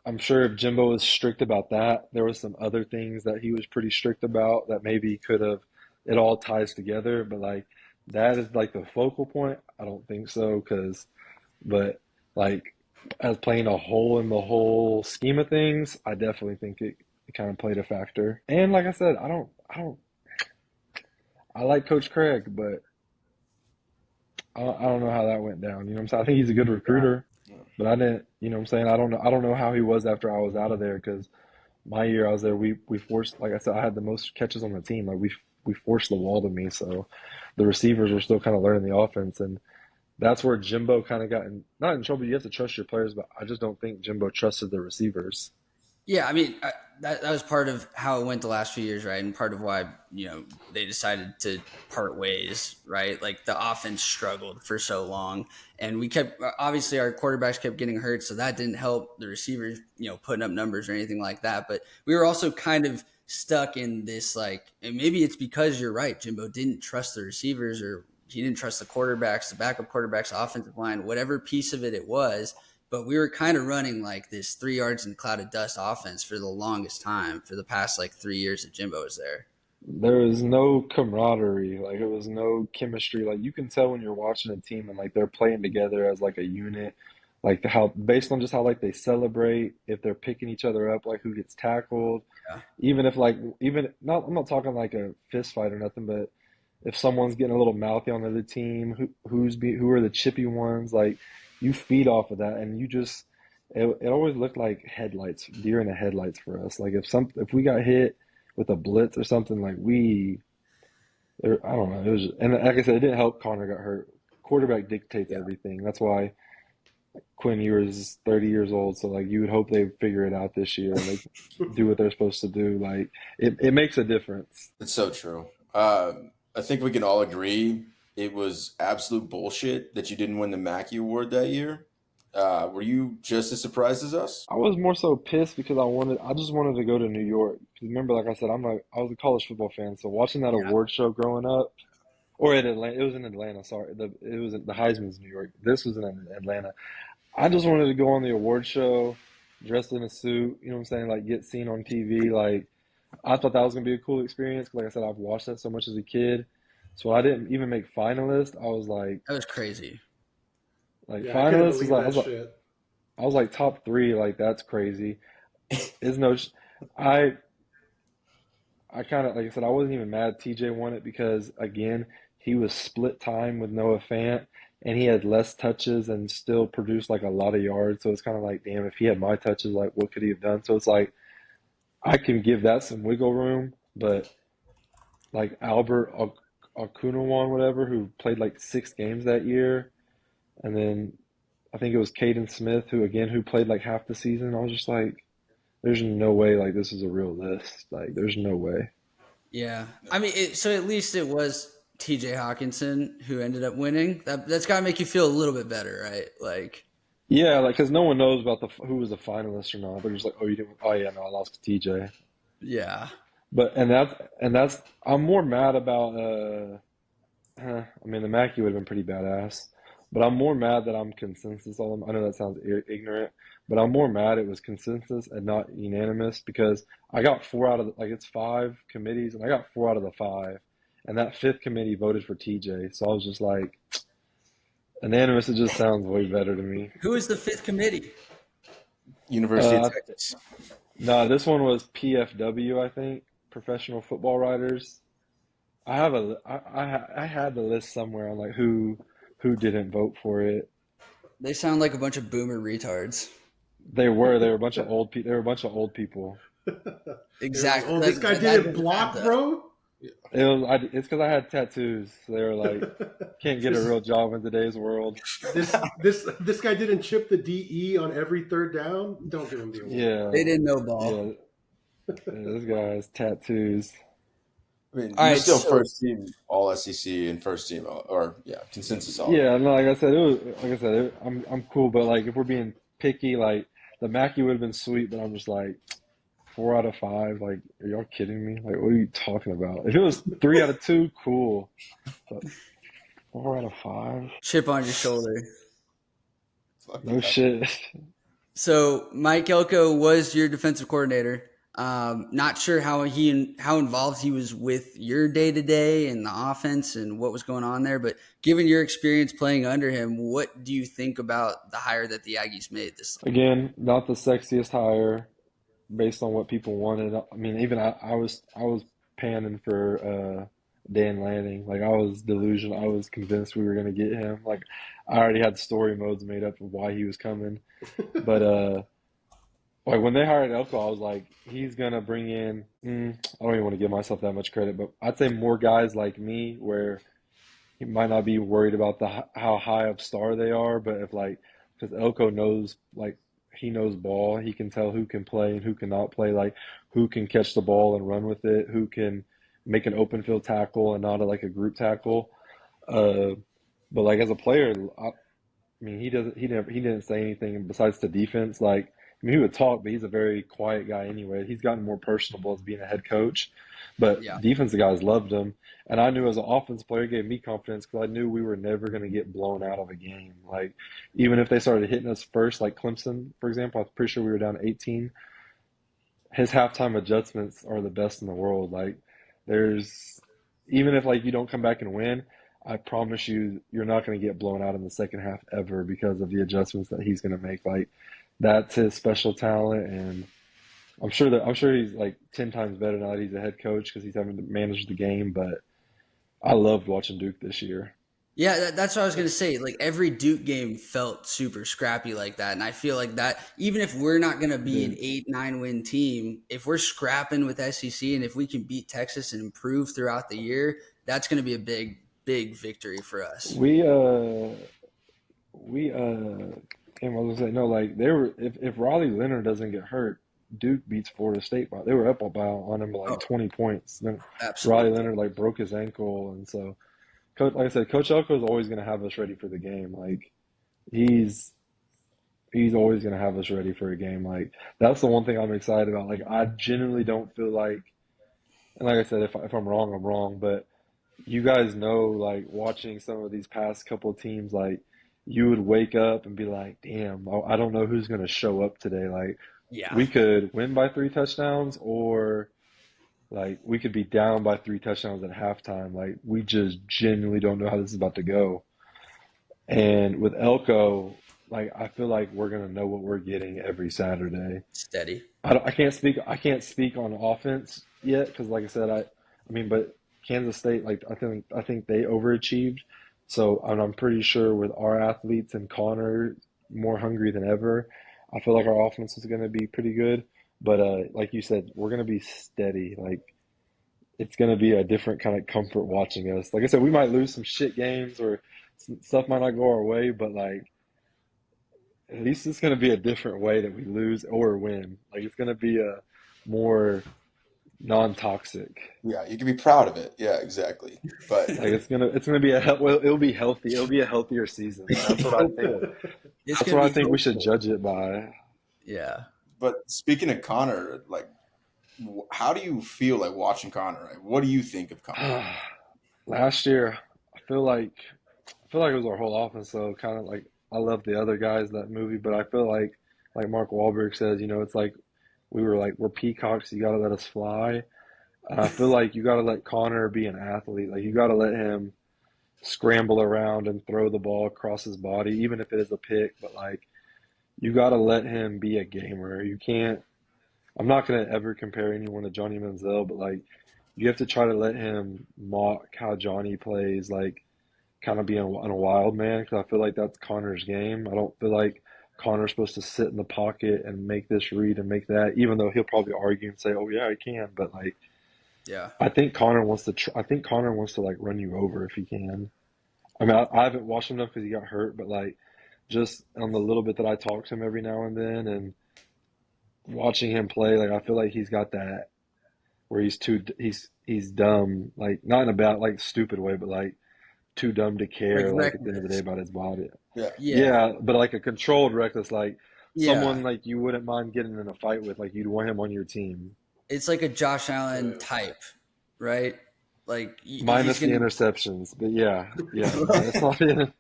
I'm sure if Jimbo was strict about that, there was some other things that he was pretty strict about that maybe could have, it all ties together. But like that is like the focal point. I don't think so, but like as playing a hole in the whole scheme of things, I definitely think it kind of played a factor. And like I said, I like Coach Craig, but I don't know how that went down. You know what I'm saying? I think he's a good recruiter, but I didn't. You know what I'm saying? I don't know how he was after I was out of there, because my year I was there, we forced. Like I said, I had the most catches on the team. Like we forced the wall to me, so the receivers were still kind of learning the offense, and that's where Jimbo kind of not in trouble. You have to trust your players, but I just don't think Jimbo trusted the receivers. Yeah, I mean, that was part of how it went the last few years, right? And part of why, they decided to part ways, right? Like the offense struggled for so long, and obviously our quarterbacks kept getting hurt, so that didn't help the receivers, putting up numbers or anything like that. But we were also kind of stuck in this, like, and maybe it's because you're right, Jimbo didn't trust the receivers, or he didn't trust the quarterbacks, the backup quarterbacks, offensive line, whatever piece of it was. But we were kind of running like this 3 yards in a cloud of dust offense for the longest time, for the past like 3 years that Jimbo was there. There was no camaraderie, like it was no chemistry. Like you can tell when you're watching a team and like they're playing together as like a unit, like how based on just how like they celebrate, if they're picking each other up, like who gets tackled, Yeah. even if like even not I'm not talking like a fist fight or nothing, but if someone's getting a little mouthy on the other team, who are the chippy ones, like you feed off of that, and it always looked like deer in the headlights for us. Like if we got hit with a blitz or something, like I don't know, it was, and like I said, it didn't help. Connor got hurt. Quarterback dictates Yeah. everything. That's why Quinn Ewers is 30 years old, so like you would hope they figure it out this year and they do what they're supposed to do. Like it makes a difference. It's so true. I think we can all agree it was absolute bullshit that you didn't win the Mackey Award that year. Were you just as surprised as us? I was more so pissed because I just wanted to go to New York. 'Cause remember, like I said, I was a college football fan, so watching that Yeah. award show growing up, or in Atlanta, it was in Atlanta. Sorry, it was the Heisman's New York. This was in Atlanta. I just wanted to go on the award show, dressed in a suit. You know what I'm saying? Like get seen on TV. Like I thought that was gonna be a cool experience. 'Cause like I said, I've watched that so much as a kid. So I didn't even make finalist. I was That was crazy. like Yeah, I couldn't finalist is believe like that shit. I was like top three. Like that's crazy. Is no, I I kind of like I said, I wasn't even mad TJ won it because again, he was split time with Noah Fant and he had less touches and still produced like a lot of yards. So it's kind of like, damn, if he had my touches, like what could he have done? So it's like I can give that some wiggle room, but like Albert Okunawan, whatever, who played like 6 games that year, and then I think it was Caden Smith, who played like half the season. I was just like, there's no way like this is a real list. Like there's no way. Yeah. I mean, so at least it was TJ Hawkinson, who ended up winning. That's got to make you feel a little bit better, right? Like, Yeah, like because no one knows about who was the finalist or not. They're just like, oh, you didn't. Oh yeah, no, I lost to TJ. yeah. But and that's I'm more mad about I mean the Mackey would have been pretty badass, but I'm more mad that I'm consensus all. I know that sounds ignorant, but I'm more mad it was consensus and not unanimous because I got four out of like it's five committees and I got four out of the five, and that fifth committee voted for TJ. So I was just like, unanimous. It just sounds way better to me. Who is the fifth committee? University of Uh, Texas. no, this one was PFW, I think, Professional Football Writers. I had the list somewhere on like who didn't vote for it. They sound like a bunch of boomer retards. They were a bunch of old people. They were a bunch of old people. Exactly. Oh, this guy didn't block, bro. It's because I had tattoos. So they were like, can't get a real job in today's world. This guy didn't chip the DE on every third down. Don't give him the award. Yeah, They didn't know ball. yeah. This guy has tattoos. I mean, All you're right, still so- first team All SEC and first team consensus all. Yeah, no, I'm cool, but like if we're being picky, like the Mackey would have been sweet, but I'm just like 4 out of 5. Like, are y'all kidding me? Like, what are you talking about? If it was 3 out of 2, cool. But 4 out of 5, Chip on your shoulder. Fuck no yeah. shit. So Mike Elko was your defensive coordinator. Not sure how involved he was with your day to day and the offense and what was going on there. But given your experience playing under him, what do you think about the hire that the Aggies made this? Again, not the sexiest hire based on what people wanted. I mean, even I was panning for Dan Lanning. Like I was delusional. I was convinced we were gonna get him. Like I already had story modes made up of why he was coming. But like when they hired Elko, I was like, he's gonna bring in. I don't even want to give myself that much credit, but I'd say more guys like me, where he might not be worried about how high of star they are, but if like because Elko knows like he knows ball, he can tell who can play and who cannot play, like who can catch the ball and run with it, who can make an open field tackle and not like a group tackle. But like as a player, I mean he didn't say anything besides the defense. Like I mean, he would talk, but he's a very quiet guy anyway. He's gotten more personable as being a head coach, but Yeah. defensive guys loved him. And I knew as an offensive player, it gave me confidence because I knew we were never going to get blown out of a game. Like, even if they started hitting us first, like Clemson, for example, I'm pretty sure we were down 18. His halftime adjustments are the best in the world. Like, even if like you don't come back and win, I promise you, you're not going to get blown out in the second half ever because of the adjustments that he's going to make. Like, that's his special talent, and I'm sure he's like 10 times better now that he's a head coach because he's having to manage the game. But I loved watching Duke this year. Yeah, that's what I was going to say. Like every Duke game felt super scrappy like that. And I feel like that, even if we're not going to be an 8-9 win team, if we're scrapping with SEC and if we can beat Texas and improve throughout the year, that's going to be a big, big victory for us. And I was gonna say no, like they were if Riley Leonard doesn't get hurt, Duke beats Florida State they were up on him by like 20 points. Then Absolutely. Riley Leonard like broke his ankle, and so like I said, Coach Elko is always going to have us ready for the game. Like he's always going to have us ready for a game. Like that's the one thing I'm excited about. Like I genuinely don't feel like, and like I said, if I'm wrong, I'm wrong. But you guys know, like watching some of these past couple of teams, like you would wake up and be like, damn, I don't know who's going to show up today. Like Yeah. we could win by 3 touchdowns or like we could be down by 3 touchdowns at halftime. Like we just genuinely don't know how this is about to go. And with Elko, like I feel like we're gonna know what we're getting every Saturday. Steady. I can't speak on offense yet because, like I said, but Kansas State, like I think they overachieved. So I'm pretty sure with our athletes and Connor more hungry than ever, I feel like our offense is going to be pretty good. But like you said, we're going to be steady. Like it's going to be a different kind of comfort watching us. Like I said, we might lose some shit games or stuff might not go our way, but like at least it's going to be a different way that we lose or win. Like it's going to be a more non-toxic. Yeah, you can be proud of it. Yeah, exactly. But Like it's gonna be it'll be healthy. It'll be a healthier season. That's what I think. It's That's gonna what I be think we should hopeful. judge it by. Yeah. but speaking of Connor, like, how do you feel like watching Connor? Like, what do you think of Connor? Last year, I feel like it was our whole offense. So kind of like I love the other guys that movie, but I feel like Mark Wahlberg says, it's like we're peacocks. You got to let us fly. And I feel like you got to let Connor be an athlete. Like you got to let him scramble around and throw the ball across his body, even if it is a pick. But like you got to let him be a gamer. You can't. I'm not gonna ever compare anyone to Johnny Manziel, but like you have to try to let him mock how Johnny plays, like kind of being a wild man, because I feel like that's Connor's game. I don't feel like Connor's supposed to sit in the pocket and make this read and make that, even though he'll probably argue and say, "Oh yeah, he can," but like Yeah. I think Connor wants to. I think Connor wants to like run you over if he can. I mean, I haven't watched him enough because he got hurt, but like just on the little bit that I talk to him every now and then, and watching him play, like I feel like he's got that where he's dumb, like not in a bad like stupid way, but like too dumb to Like care, like at the end of the day reckless. about his body. Yeah. Yeah. Yeah, but like a controlled reckless, like Yeah. someone like you wouldn't mind getting in a fight with, like you'd want him on your team. It's like a Josh Allen type, right? Like he's Minus the gonna. interceptions. But yeah, minus all the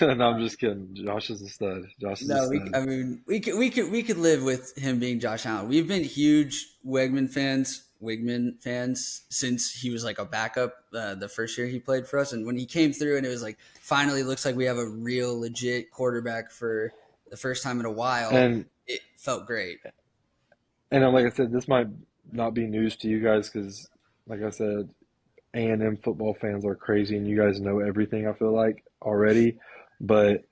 no, I'm just kidding. Josh is a stud. Josh is a No, stud. I mean, we could live with him being Josh Allen. We've been huge Wigman fans since he was like a backup the first year he played for us, and when he came through, and it was like finally looks like we have a real legit quarterback for the first time in a while. And It felt great. like I said, this might not be news to you guys because, like I said, A&M football fans are crazy, and you guys know everything. I feel like already, but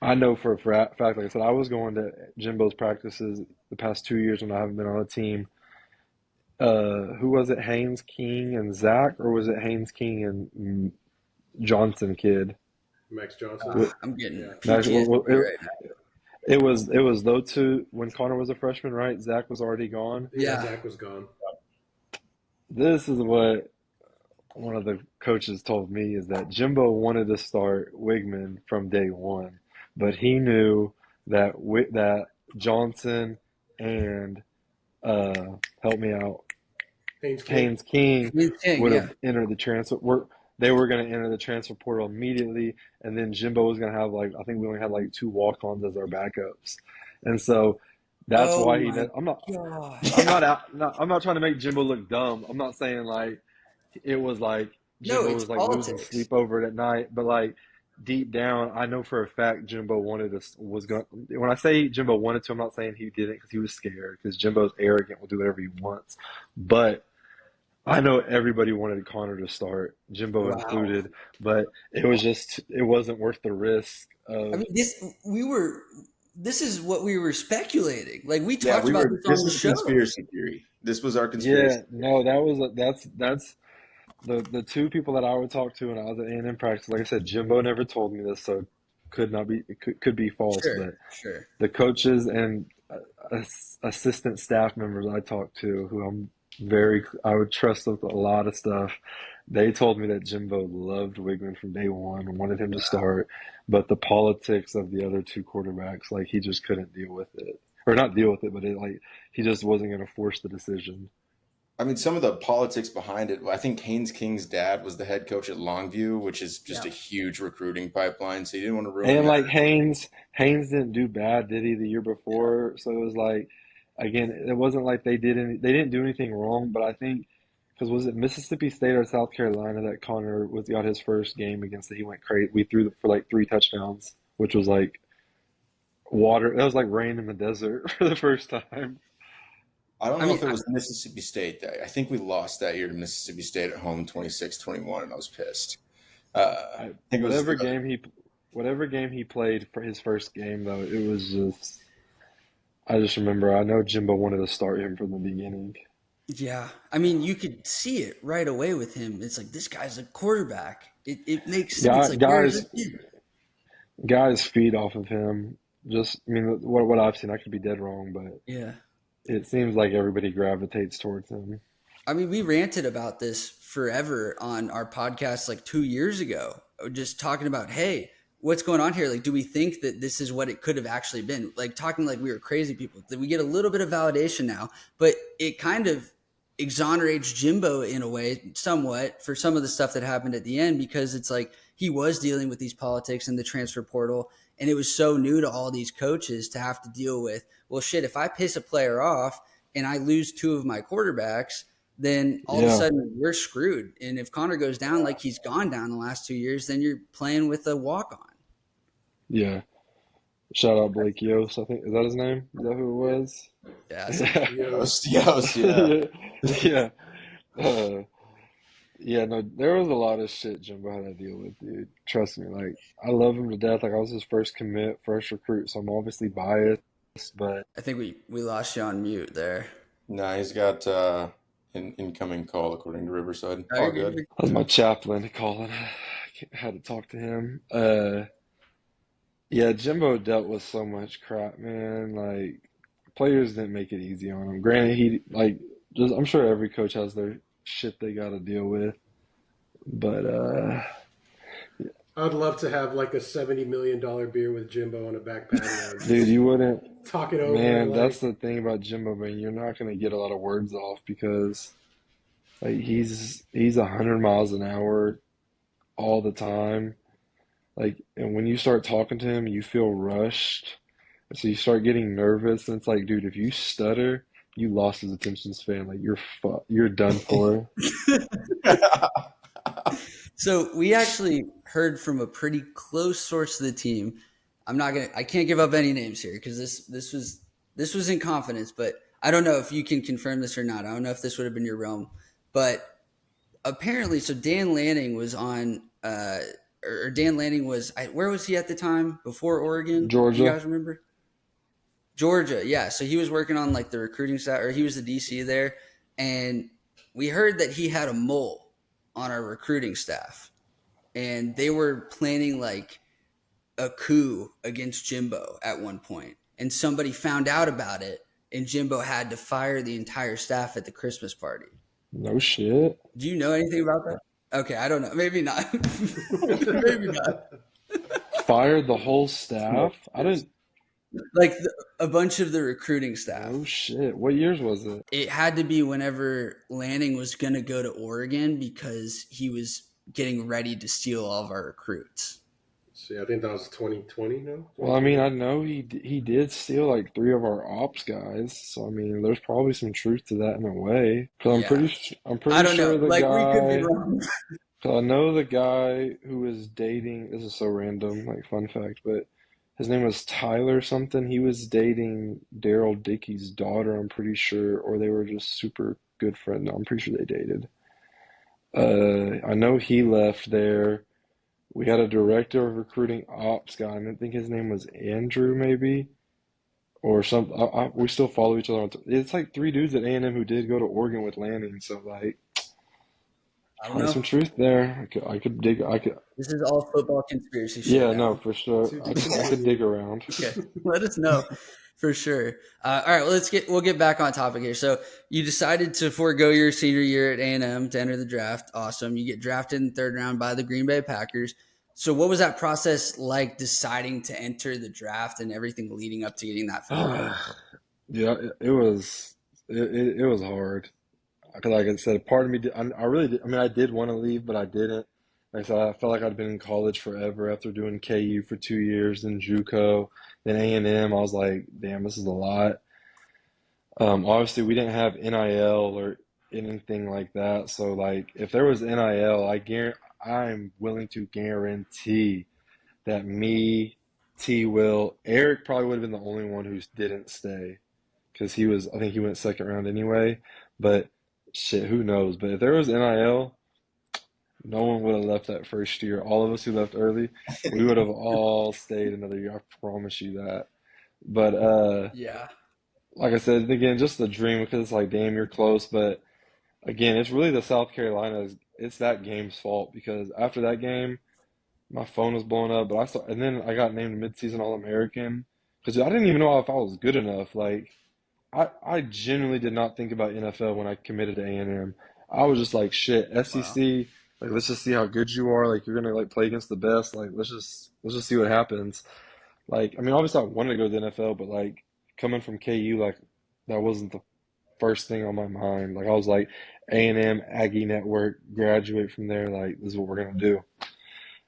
I know for a fact, like I said, I was going to Jimbo's practices the past 2 years when I haven't been on a team. Who was it? Haynes King and Zach, or was it Haynes King and Johnson kid? Max Johnson. I'm getting Yeah. PTSD right now. It was those two when Connor was a freshman, right? Zach was already gone. Yeah, Yeah. Zach was gone. This is what one of the coaches told me is that Jimbo wanted to start Wigman from day one, but he knew that that Johnson and help me out, Haynes King. Haynes King He's king, would yeah. have entered the transfer. They were going to enter the transfer portal immediately, and then Jimbo was going to have like I think we only had like two walk-ons as our backups, and so that's Oh why my I'm not. I'm gosh. not out. No, I'm not trying to make Jimbo look dumb. I'm not saying like it was like No, Jimbo it's was like losing politics. sleep over it at night, but like deep down, I know for a fact Jimbo wanted us was going. When I say Jimbo wanted to, I'm not saying he didn't because he was scared because Jimbo's arrogant, will do whatever he wants. But I know everybody wanted Connor to start, Jimbo Wow. included, but it wasn't worth the risk I of. mean, this is what we were speculating. Like we Yeah, talked about this this on the was a show. conspiracy theory. This was our conspiracy. Yeah, no, that's the two people that I would talk to when I was at A&M practice. Like I said, Jimbo never told me this, so could not be it could be false. Sure, But sure. the coaches and assistant staff members I talked to, who I would trust with a lot of stuff. They told me that Jimbo loved Wigman from day one and wanted him to start, but the politics of the other two quarterbacks, like he just couldn't deal with it, or not deal with it, but he just wasn't going to force the decision. I mean, some of the politics behind it. I think Haynes King's dad was the head coach at Longview, which is just Yeah. a huge recruiting pipeline. So you didn't want to ruin And that. like Haynes didn't do bad, did he, the year before? So it was like, again, it wasn't like they didn't do anything wrong. But I think because was it Mississippi State or South Carolina that Connor got his first game against that he went crazy. We threw for like 3 touchdowns, which was like water. That was like rain in the desert for the first time. I don't I know mean, if it was Mississippi State. I think we lost that year to Mississippi State at home 26-21, and I was pissed. I think it was Whatever game he played for his first game though, it was just. I just remember. I know Jimbo wanted to start him from the beginning. yeah. I mean, you could see it right away with him. It's like this guy's a quarterback. It makes sense. Like where's Guys, it? guys feed off of him. Just, I mean, what I've seen, I could be dead wrong, but Yeah. it seems like everybody gravitates towards him. I mean, we ranted about this forever on our podcast like 2 years ago, just talking about, hey, what's going on here? Like, do we think that this is what it could have actually been? Like, talking like we were crazy people. That we get a little bit of validation now, but it kind of exonerates Jimbo in a way, somewhat, for some of the stuff that happened at the end, because it's like he was dealing with these politics in the transfer portal, and it was so new to all these coaches to have to deal with, well, shit, if I piss a player off and I lose two of my quarterbacks, then all of a Yeah, sudden we're screwed. And if Connor goes down like he's gone down the last 2 years, then you're playing with a walk-on. yeah. Shout out Blake Yost, I think. Is that his name? Is that who it was? Yeah. Yes, yeah. Yeah. Uh, yeah, no, there was a lot of shit Jimbo had to deal with, dude. Trust me. Like, I love him to death. Like, I was his first commit, first recruit, so I'm obviously biased, but I think we lost you on mute there. Nah, he's got an incoming call according to Riverside. Oh, All you're good. good. that was my chaplain calling. I had to talk to him. Yeah, Jimbo dealt with so much crap, man. Like, players didn't make it easy on him. Granted, I'm sure every coach has their shit they got to deal with, but I'd love to have like a $70 million beer with Jimbo on a back patio. dude, you wouldn't. Talk it over. Man, Like, that's the thing about Jimbo, man. You're not gonna get a lot of words off because like he's 100 miles an hour all the time. Like, and when you start talking to him, you feel rushed. So you start getting nervous, and it's like, dude, if you stutter, you lost his attention span. Like you're done for. So we actually heard from a pretty close source of the team. I can't give up any names here because this was in confidence, but I don't know if you can confirm this or not. I don't know if this would have been your realm, but apparently, so Dan Lanning was on, or Dan Lanning was, where was he at the time before Oregon? Do you Georgia. guys remember? Georgia, yeah. So he was working on like the recruiting side, or he was the DC there, and we heard that he had a mole on our recruiting staff, and they were planning like a coup against Jimbo at one point, and somebody found out about it, and Jimbo had to fire the entire staff at the Christmas party. No shit. Do you know anything about that? Okay, I don't know. Maybe not. Maybe not. Fired the whole staff? I didn't. Like a bunch of the recruiting staff. Oh shit. What years was it? It had to be whenever Lanning was going to go to Oregon because he was getting ready to steal all of our recruits. see, I think that was 2020, no? Well, I mean, I know he did steal like three of our ops guys, so I mean, there's probably some truth to that in a way. Because I'm I pretty don't know. sure the Like, we could be guy. wrong. Cause I know the guy who was dating. This is so random, like fun fact, but his name was Tyler something. He was dating Daryl Dickey's daughter, I'm pretty sure, or they were just super good friends. No, I'm pretty sure they dated. I know he left there. We had a director of recruiting ops guy, and I think his name was Andrew, maybe, or something. We still follow each other. It's like three dudes at A&M who did go to Oregon with Lanning, so like, I don't probably know. some truth there. I could dig. I could. This is all football conspiracy shit. Yeah, now. no, for sure. I could dig around. Okay, let us know for sure. All right, well, we'll get back on topic here. So you decided to forego your senior year at A&M to enter the draft. Awesome. You get drafted in the third round by the Green Bay Packers. So what was that process like, deciding to enter the draft and everything leading up to getting that phone call? Yeah, it was it was hard. 'Cause like I said, part of me did, I really did. I mean, I did want to leave, but I didn't. Like I said, I felt like I'd been in college forever after doing KU for 2 years, then JUCO, then A&M. I was like, damn, this is a lot. Obviously, we didn't have NIL or anything like that. So, like, if there was NIL, I'm willing to guarantee that me, T. Will, Eric probably would have been the only one who didn't stay because I think he went second round anyway. But shit, who knows? But if there was NIL, no one would have left that first year. All of us who left early, we would have all stayed another year. I promise you that. But Yeah. like I said, again, just the dream because it's like, damn, you're close. But again, it's really the South Carolina's. It's that game's fault because after that game, my phone was blowing up. And then I got named midseason All-American because I didn't even know if I was good enough. Like I genuinely did not think about NFL when I committed to A&M. I was just like, shit, Wow. SEC, like let's just see how good you are. Like you're gonna like play against the best. Like let's just see what happens. Like I mean, obviously I wanted to go to the NFL, but like coming from KU, like that wasn't the first thing on my mind. Like I was like A&M, Aggie Network, graduate from there. Like this is what we're gonna do.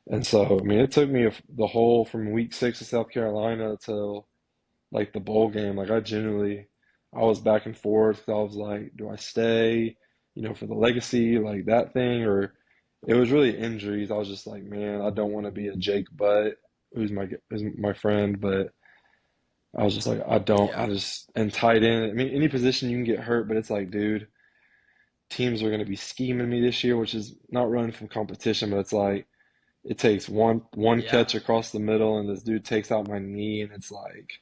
And so I mean, it took me the whole from week 6 of South Carolina till like the bowl game. Like I was back and forth. 'Cause I was like, do I stay, for the legacy, like that thing, or it was really injuries. I was just like, man, I don't want to be a Jake Butt, who's my friend, but I was just like, Yeah. and tight end. I mean, any position you can get hurt, but it's like, dude, teams are going to be scheming me this year, which is not running from competition, but it's like it takes one Yeah. catch across the middle, and this dude takes out my knee, and it's like.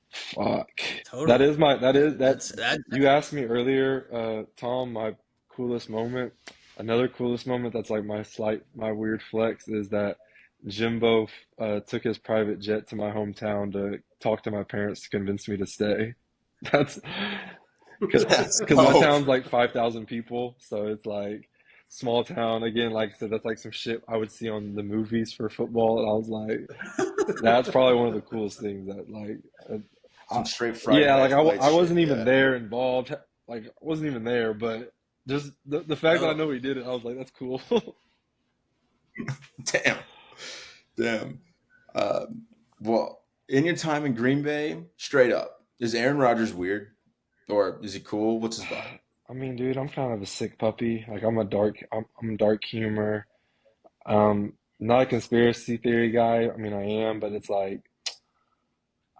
Fuck. That Totally. is my that is that That's that. you asked me earlier, Tom, my coolest moment. Another coolest moment that's like my weird flex is that Jimbo took his private jet to my hometown to talk to my parents to convince me to stay. That's That's because my dope. town's like 5,000 people, so it's like small town. Again, like I said, that's like some shit I would see on the movies for football, and I was like, that's probably one of the coolest things that like. Some straight Friday Yeah, like Night Lights I shit. wasn't even Yeah. there involved. Like I wasn't even there, but just the fact that I Oh, know he did it, I was like, that's cool. Damn. Damn. Well, in your time in Green Bay, straight up, is Aaron Rodgers weird? Or is he cool? What's his vibe? I mean, dude, I'm kind of a sick puppy. Like I'm dark humor. Not a conspiracy theory guy. I mean, I am, but it's like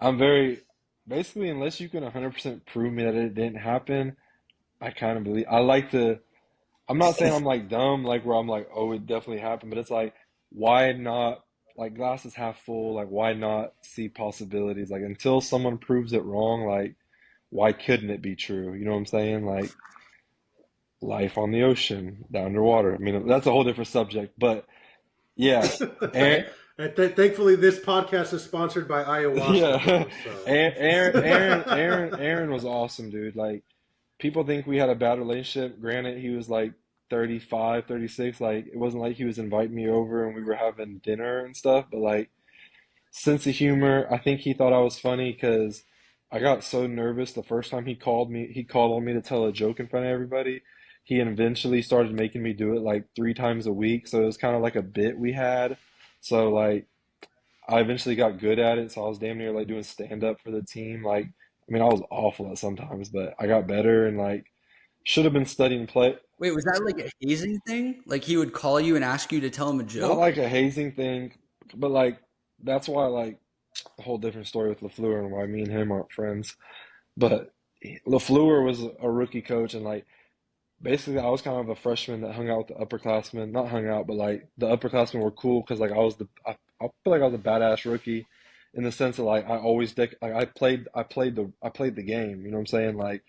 I'm very basically unless you can 100% prove me that it didn't happen, I kind of believe. I like to. I'm not saying I'm like dumb, like where I'm like, oh, it definitely happened, but it's like, why not, like glasses half full, like why not see possibilities? Like until someone proves it wrong, like why couldn't it be true? You know what I'm saying? Like life on the ocean, down underwater. I mean, that's a whole different subject, but yeah, okay. Aaron, And thankfully, this podcast is sponsored by ayahuasca, yeah, bro. So Aaron was awesome, dude. Like people think we had a bad relationship. Granted, he was like 35, 36. Like, it wasn't like he was inviting me over and we were having dinner and stuff, but like, sense of humor. I think he thought I was funny because I got so nervous the first time he called on me to tell a joke in front of everybody. He eventually started making me do it like 3 times a week. So it was kind of like a bit we had. So, like, I eventually got good at it. So I was damn near like doing stand up for the team. Like, I mean, I was awful at sometimes, but I got better and like, should have been studying play. Wait, was that like a hazing thing? Like he would call you and ask you to tell him a Not joke? like a hazing thing, but like that's why like a whole different story with LaFleur and why me and him aren't friends. But LaFleur was a rookie coach, and like basically I was kind of a freshman that hung out with the upperclassmen. Not hung out, but like the upperclassmen were cool because like I feel like I was a badass rookie in the sense of like I always like I played the game. You know what I'm saying? Like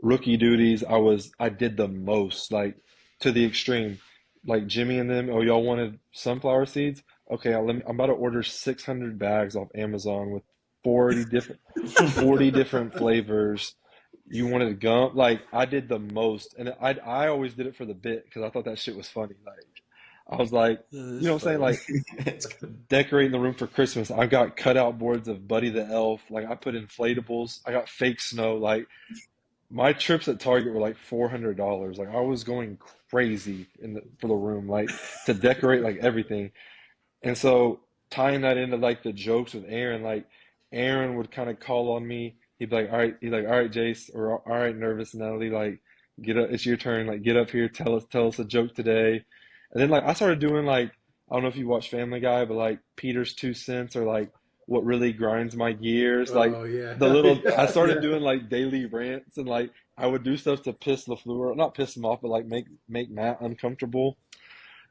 rookie duties, I did the most, like to the extreme. Like Jimmy and them, oh y'all wanted sunflower seeds? Okay, I'm about to order 600 bags off Amazon with 40 different flavors. You wanted gum? Like I did the most, and I always did it for the bit because I thought that shit was funny. Like I was like, you That's know what I'm saying? funny. Like decorating the room for Christmas. I got cutout boards of Buddy the Elf. Like I put inflatables. I got fake snow. Like my trips at Target were like $400. Like I was going crazy for the room, like to decorate like everything. And so tying that into like the jokes with Aaron, like Aaron would kind of call on me. He'd be like, all right, Jace, or all right, Nervous Nelly, like get up, it's your turn, like get up here, tell us a joke today. And then like I started doing like I don't know if you watch Family Guy, but like Peter's 2 cents or like what really grinds my gears, like oh yeah, the little I yeah, started yeah. doing like daily rants and like I would do stuff to piss LaFleur, not piss him off, but like make Matt uncomfortable.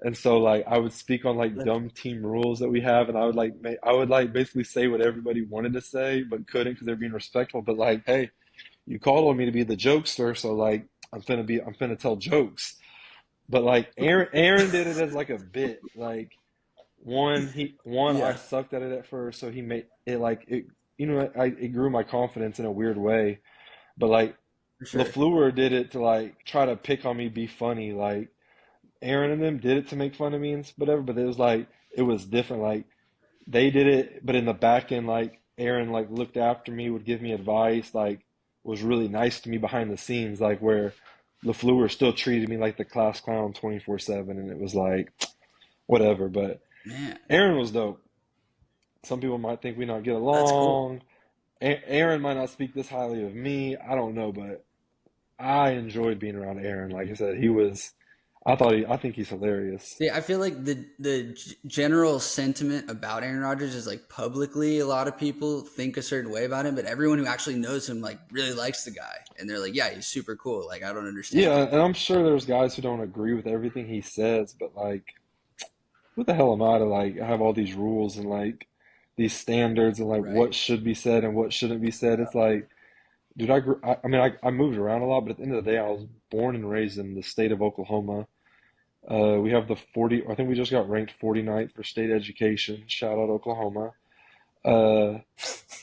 And so like I would speak on like That's dumb team rules that we have, and I would like basically say what everybody wanted to say but couldn't because they're being respectful. But like, hey, you called on me to be the jokester, so like I'm finna tell jokes. But like Aaron did it as like a bit. Like I yeah. sucked at it at first, so he made it like it. You know, it grew my confidence in a weird way. But like For sure. LaFleur did it to like try to pick on me, be funny. Like Aaron and them did it to make fun of me and whatever, but it was like it was different. Like they did it, but in the back end, like Aaron like looked after me, would give me advice, like was really nice to me behind the scenes, like where LaFleur still treated me like the class clown 24/7, and it was like whatever. But Man, Aaron was dope. Some people might think we not get that's cool. along. Aaron might not speak this highly of me. I don't know, but I enjoyed being around Aaron. Like I said, he was. I think he's hilarious. See, I feel like the general sentiment about Aaron Rodgers is like publicly, a lot of people think a certain way about him, but everyone who actually knows him like really likes the guy, and they're like, yeah, he's super cool. Like I don't understand Yeah, it. and I'm sure there's guys who don't agree with everything he says, but like, what the hell am I to like have all these rules and like these standards and like Right. what should be said and what shouldn't be said? It's like, dude, I mean, I moved around a lot, but at the end of the day, I was born and raised in the state of Oklahoma. We have the 40, I think we just got ranked 49th for state education. Shout out Oklahoma. Uh,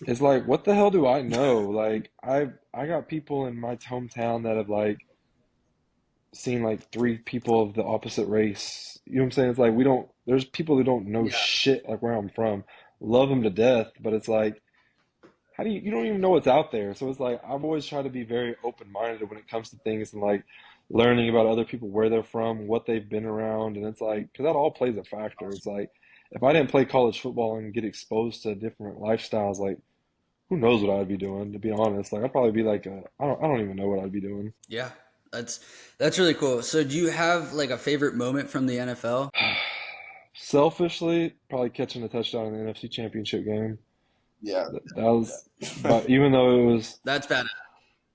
it's like, what the hell do I know? Like, I got people in my hometown that have like seen like three people of the opposite race. You know what I'm saying? It's like we don't, there's people who don't know Yeah. shit like where I'm from. Love them to death, but it's like, how do you don't even know what's out there. So it's like, I've always tried to be very open-minded when it comes to things and like learning about other people, where they're from, what they've been around. And it's like, because that all plays a factor. It's like, if I didn't play college football and get exposed to different lifestyles, like, who knows what I'd be doing, to be honest. Like, I'd probably be like, I don't even know what I'd be doing. Yeah. That's that's really cool. So do you have like a favorite moment from the NFL? Selfishly, probably catching a touchdown in the NFC Championship game. Yeah. That was, but even though it was That's bad.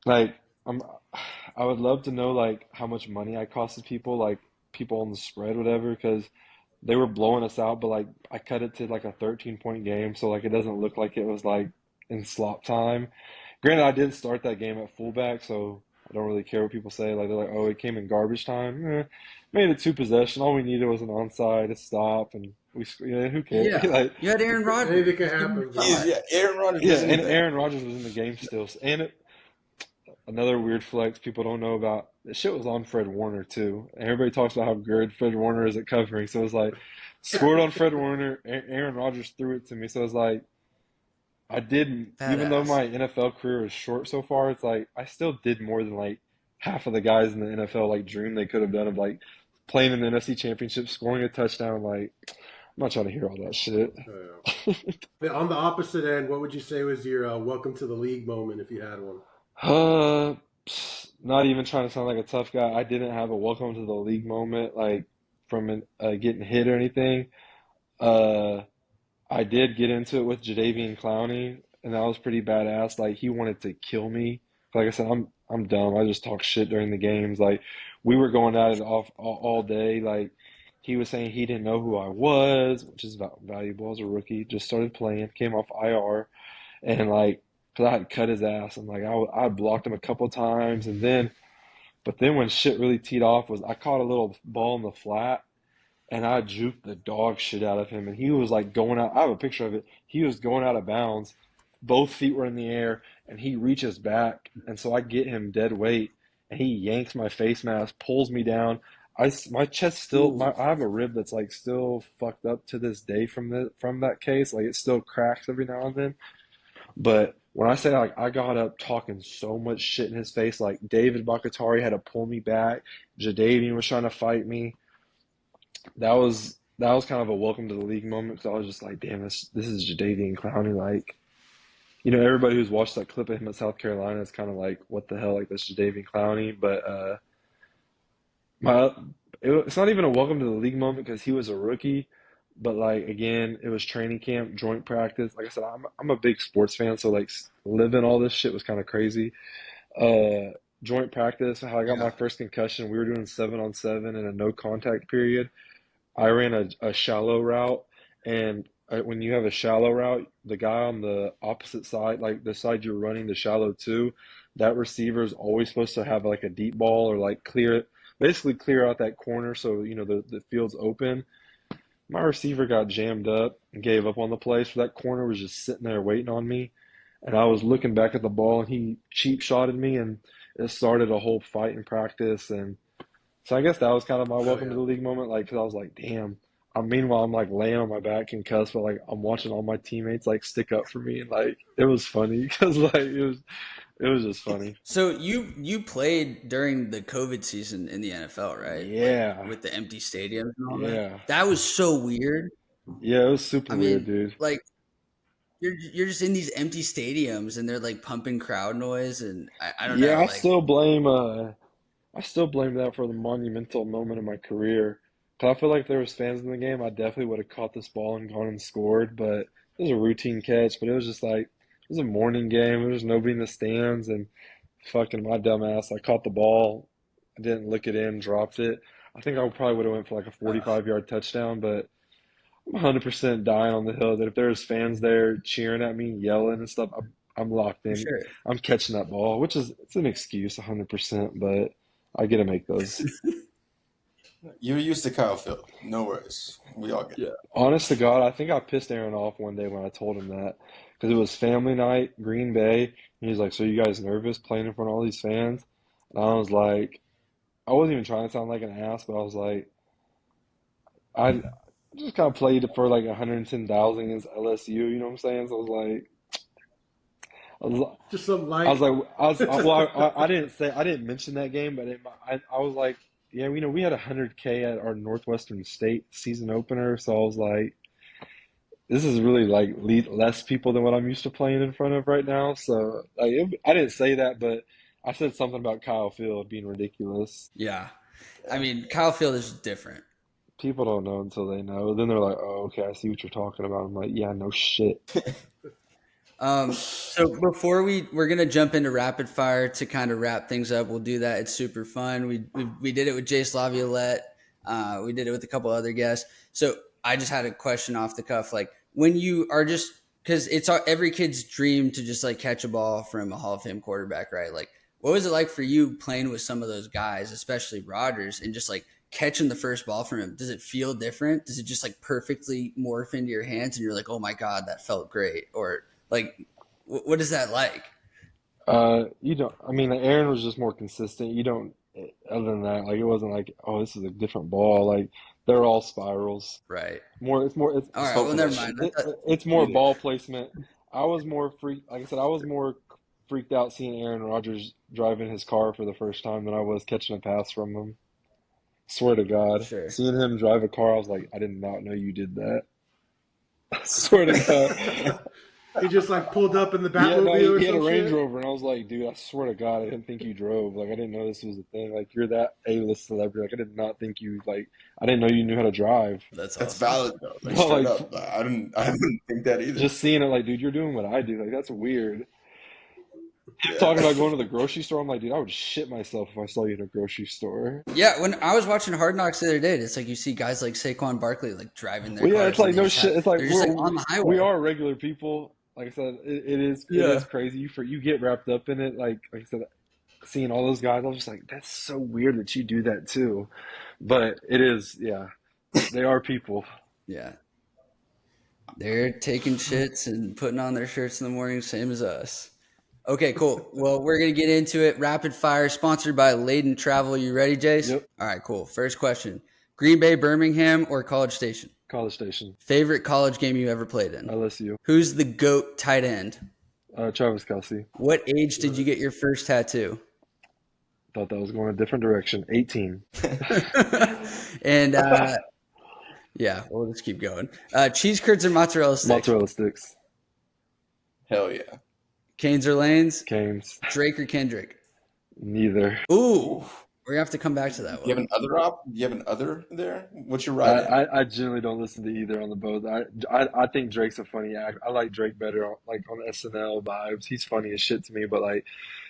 like, I'm, I would love to know like how much money I costed people, like people on the spread, whatever, because they were blowing us out. But like, I cut it to like a 13-point game, so like it doesn't look like it was like in slop time. Granted, I did start that game at fullback, so I don't really care what people say. Like they're like, "Oh, it came in garbage time." Made it two possession. All we needed was an onside, a stop, and who cares? Yeah. Like, You had Aaron Rodgers. Anything can Just give him happen, a bro. shot. Yeah, Aaron Rodgers yeah, does and anything. Aaron Rodgers was in the game still, and another weird flex people don't know about. The shit was on Fred Warner too. And everybody talks about how good Fred Warner is at covering. So it was like scored on Fred Warner. Aaron Rodgers threw it to me. So it was like I didn't, even though Badass. my NFL career is short so far, it's like I still did more than like half of the guys in the NFL like dream they could have done of like playing in the NFC Championship, scoring a touchdown. Like I'm not trying to hear all that shit. On the opposite end, what would you say was your welcome to the league moment if you had one? Uh, Not even trying to sound like a tough guy. I didn't have a welcome to the league moment, like from getting hit or anything. Uh, I did get into it with Jadeveon Clowney, and that was pretty badass. Like he wanted to kill me. Like I said, I'm dumb. I just talk shit during the games. Like we were going at it off all day. Like he was saying he didn't know who I was, which is valuable as a rookie. Just started playing, came off IR, and like, cause I had cut his ass, and like I blocked him a couple times, and then, but then when shit really teed off was I caught a little ball in the flat, and I juked the dog shit out of him, and he was like going out. I have a picture of it. He was going out of bounds, both feet were in the air, and he reaches back, and so I get him dead weight, and he yanks my face mask, pulls me down. My chest still, Ooh. I have a rib that's like still fucked up to this day from that case. Like it still cracks every now and then. But when I say like I got up talking so much shit in his face, like David Bakatari had to pull me back, Jadavian was trying to fight me. That was kind of a welcome to the league moment because I was just like, damn, this is Jadeveon Clowney. Like, everybody who's watched that clip of him at South Carolina is kind of like, what the hell, like that's Jadeveon Clowney. But my it's not even a welcome to the league moment because he was a rookie. But like again, it was training camp, joint practice. Like I said, I'm a big sports fan, so like living all this shit was kind of crazy. Uh, Joint practice, how I got my Yeah. first concussion. We were doing 7-on-7 in a no contact period. I ran a shallow route, and when you have a shallow route, the guy on the opposite side, like the side you're running the shallow to, that receiver is always supposed to have like a deep ball or like basically clear out that corner so the field's open. My receiver got jammed up and gave up on the play, so that corner was just sitting there waiting on me. and I was looking back at the ball, and he cheap shotted me, and it started a whole fight in practice. And so I guess that was kind of my welcome to the league moment, like, because I was like, damn. Meanwhile, I'm like laying on my back concussed, but like I'm watching all my teammates like stick up for me, and like it was funny because like it was just funny. So you played during the COVID season in the NFL, right? Yeah, like, with the empty stadiums and all yeah, that. That was so weird. yeah. It was super I weird, mean, dude. like you're just in these empty stadiums and they're like pumping crowd noise, and I don't Yeah, know, like I still blame that for the monumental moment of my career. 'Cause I feel like if there was fans in the game, I definitely would have caught this ball and gone and scored. But it was a routine catch. But it was just like it was a morning game. There was nobody in the stands, and fucking my dumb ass, I caught the ball, I didn't look it in, dropped it. I think I probably would have went for like a 45-yard touchdown. But I'm 100% dying on the hill that if there's fans there cheering at me, yelling and stuff, I'm locked for in. sure. I'm catching that ball, which is it's an excuse 100%, but I get to make those. You're used to Kyle Field. No worries. We all get it. Yeah. Honest to God, I think I pissed Aaron off one day when I told him that because it was family night, Green Bay, and he's like, "So you guys nervous playing in front of all these fans?" And I was like, I wasn't even trying to sound like an ass, but I was like, I just kind of played for like 110,000 against LSU, you know what I'm saying? So I was, Just some I was light. like, I didn't say, I didn't mention that game, but I was like, yeah, we had 100K at our Northwestern State season opener, so I was like, this is really like less people than what I'm used to playing in front of right now. So like, I didn't say that, but I said something about Kyle Field being ridiculous. Yeah. I mean, Kyle Field is different. People don't know until they know. Then they're like, oh, okay, I see what you're talking about. I'm like, yeah, no shit. So before we're gonna jump into rapid fire to kind of wrap things up. We'll do that. It's super fun. We did it with Jace Laviolette. We did it with a couple other guests. So I just had a question off the cuff. Like when you are just because it's every kid's dream to just like catch a ball from a Hall of Fame quarterback, right? Like what was it like for you playing with some of those guys, especially Rodgers, and just like catching the first ball from him? Does it feel different? Does it just like perfectly morph into your hands and you're like, oh my God, that felt great? Or like, what is that like? You don't, I mean, Aaron was just more consistent. You don't, other than that, like, it wasn't like, oh, this is a different ball. Like, they're all spirals. Right. All It's right. Well, never Focus. mind. it's more ball placement. I was more like I said, I was more freaked out seeing Aaron Rodgers driving his car for the first time than I was catching a pass from him. Swear to God. Sure. Seeing him drive a car, I was like, I did not know you did that. I swear to God. He just like pulled up in the Yeah, no, Batmobile or he had a some Range shit. Rover, and I was like, dude, I swear to God, I didn't think you drove. Like, I didn't know this was a thing. Like, you're that A-list celebrity. Like, I did not think you, like, I didn't know you knew how to drive. That's That's awesome. valid though. Like No, straight like, up. I didn't think that either. just seeing it, like, dude, you're doing what I do. Like, that's weird. Yeah. Talking about going to the grocery store, I'm like, dude, I would shit myself if I saw you in a grocery store. Yeah. When I was watching Hard Knocks the other day, it's like you see guys like Saquon Barkley like driving their Well, yeah, cars. it's like and they no just shit. It's like they're just like on the highway. we are regular people. Like I said, it is crazy. You get wrapped up in it. Like I said, seeing all those guys, I was just like, that's so weird that you do that too. But it is, yeah, they are people. Yeah. They're taking shits and putting on their shirts in the morning, same as us. Okay, cool. Well, we're going to get into it. Rapid fire, sponsored by Layden Travel. You ready, Jace? Yep. All right, cool. First question. Green Bay, Birmingham, or College Station? College Station, Favorite college game you ever played in? LSU, Who's the GOAT tight end? Travis Kelce. What age did you get your first tattoo? Thought that was going a different direction. 18. And yeah, we'll just keep going. Cheese curds or mozzarella sticks? Mozzarella sticks. Hell yeah. Canes or Lanes? Canes. Drake or Kendrick? Neither. Ooh, we're gonna have to come back to that Do you one. have an other Do you have an other there? What's your right? I generally don't listen to either on the both. I think Drake's a funny act. I like Drake better on, like on SNL vibes. He's funny as shit to me, but like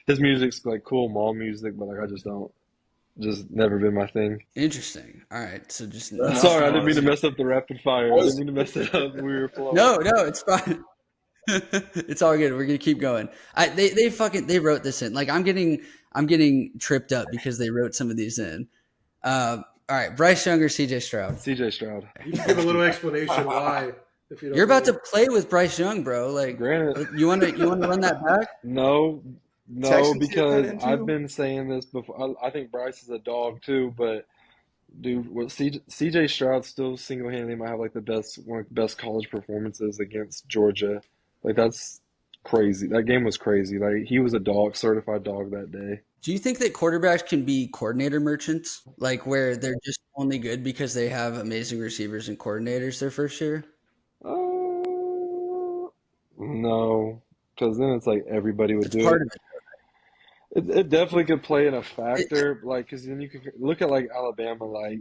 his music's like cool mall music, but like I just don't. Just never been my thing. Interesting. All right, so just Sorry, I didn't mean to mess up the rapid fire. I didn't mean to mess it up. We were flowing. No, it's fine. It's all good. We're gonna keep going. They wrote this in. Like I'm getting tripped up because they wrote some of these in. All right, Bryce Young or CJ Stroud? CJ Stroud. You should give a little explanation why. If you don't You're about to mind. play with Bryce Young, bro. Like, Granted, you want to run that back? no, Texans get that because in I've too? been saying this before. I think Bryce is a dog too, but dude, what CJ Stroud still single-handedly might have like one of the best college performances against Georgia. Like that's crazy. That game was crazy. Like he was a dog, certified dog that day. Do you think that quarterbacks can be coordinator merchants, like where they're just only good because they have amazing receivers and coordinators their first year? No, because then it's like everybody would It's do part it. of it. It definitely could play in a It- factor, like because then you could look at like Alabama, like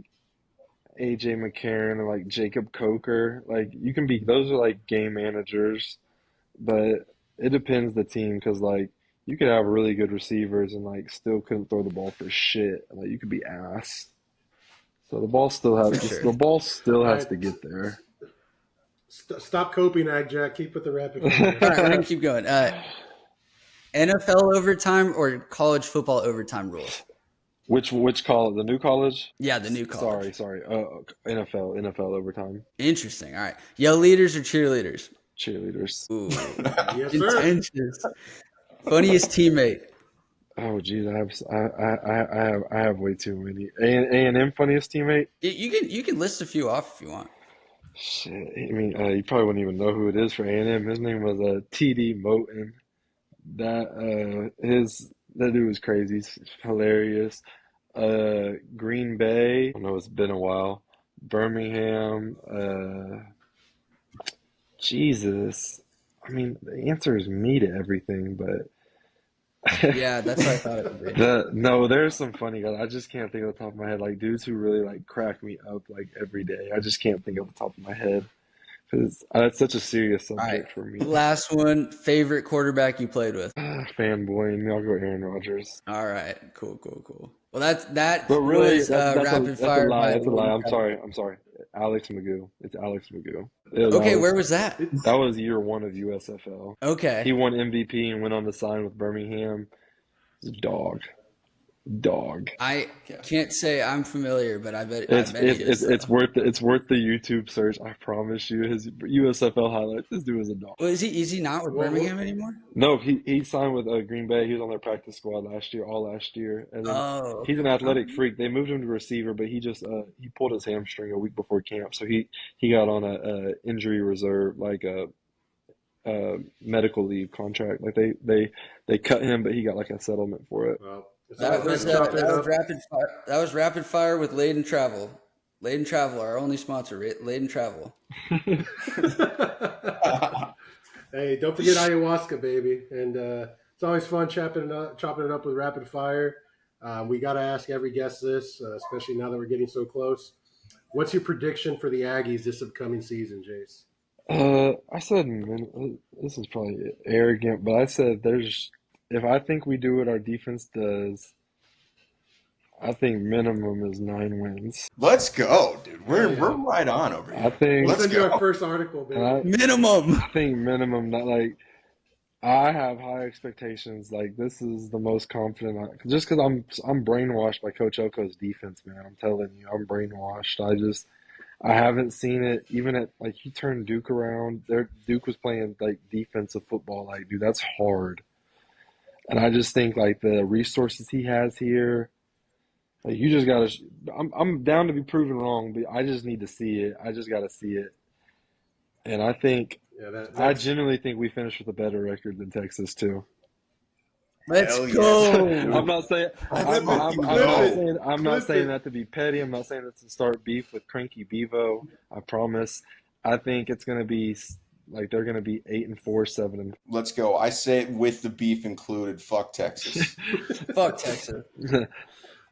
AJ McCarron or like Jacob Coker. Like you can be those are like game managers, but it depends the team because like you could have really good receivers and like still couldn't throw the ball for shit. Like you could be ass. So for sure. the ball still All has right. to get there. Stop coping, Jack. Keep with the rapid All fire. right, we're gonna keep going. NFL overtime or college football overtime rules? Which college? The new college? Yeah, the new college. Sorry. NFL overtime. Interesting. All right, yell leaders or cheerleaders? Cheerleaders. Ooh, Yes, sir. intense. Funniest teammate. Oh geez, I have way too many. A&M funniest teammate. You can list a few off if you want. Shit, I mean, you probably wouldn't even know who it is for A&M. His name was TD Moten. That dude was crazy. He's hilarious. Green Bay. I know it's been a while. Birmingham. Jesus. I mean, the answer is me to everything, but Yeah, that's what I thought it would be. no, there's some funny guys. I just can't think off the top of my head. Like dudes who really like crack me up like every day. I just can't think off the top of my head because that's such a serious All right, subject for me. last one. Favorite quarterback you played with? Fanboying. I'll go Aaron Rodgers. All right, cool. Well, that But really, was that's rapid a fire. lie. by That's a lie. Lane Travel. I'm sorry. Alex Magoo. It's Alex Magoo. Yeah, Okay, where was that? that was year one of USFL. He Okay, won MVP and went on to sign with Birmingham. He's a dog. I can't say I'm familiar, but I bet he is. It's worth the YouTube search. I promise you. His USFL highlights. This dude is a dog. Well, is he not with Birmingham anymore? No, he signed with Green Bay. He was on their practice squad all last year, and then Oh, he's an athletic freak. They moved him to receiver, but he just he pulled his hamstring a week before camp, so he got on a injury reserve, like a medical leave contract. Like they cut him, but he got like a settlement for it. Well, it's that always was nice chopping it up. rapid fire. That was rapid fire with Laden Travel. Laden Travel, our only sponsor. Laden Travel. Hey, don't forget ayahuasca, baby. And it's always fun chopping it up with rapid fire. We got to ask every guest this, especially now that we're getting so close. What's your prediction for the Aggies this upcoming season, Jace? I said this is probably arrogant, but I said if I think we do what our defense does, I think minimum is 9 wins. Let's go, dude. We're right on over here. I think We'll Let's send you go. our first article, baby. Minimum. I think minimum, not like I have high expectations. Like this is the most confident just because I'm brainwashed by Coach Oko's defense, man. I'm telling you, I'm brainwashed. I haven't seen it even at like he turned Duke around. Duke was playing like defensive football. Like, dude, that's hard. And I just think like the resources he has here, like you just gotta. I'm down to be proven wrong, but I just need to see it. I just gotta see it. And I think I genuinely think we finished with a better record than Texas too. Let's Hell go. yes. I'm not saying I'm not saying that to be petty. I'm not saying that to start beef with Cranky Bevo. I promise. I think it's gonna be like they're gonna be 8-4, 7. Let's go. I say it with the beef included. Fuck Texas. Fuck Texas.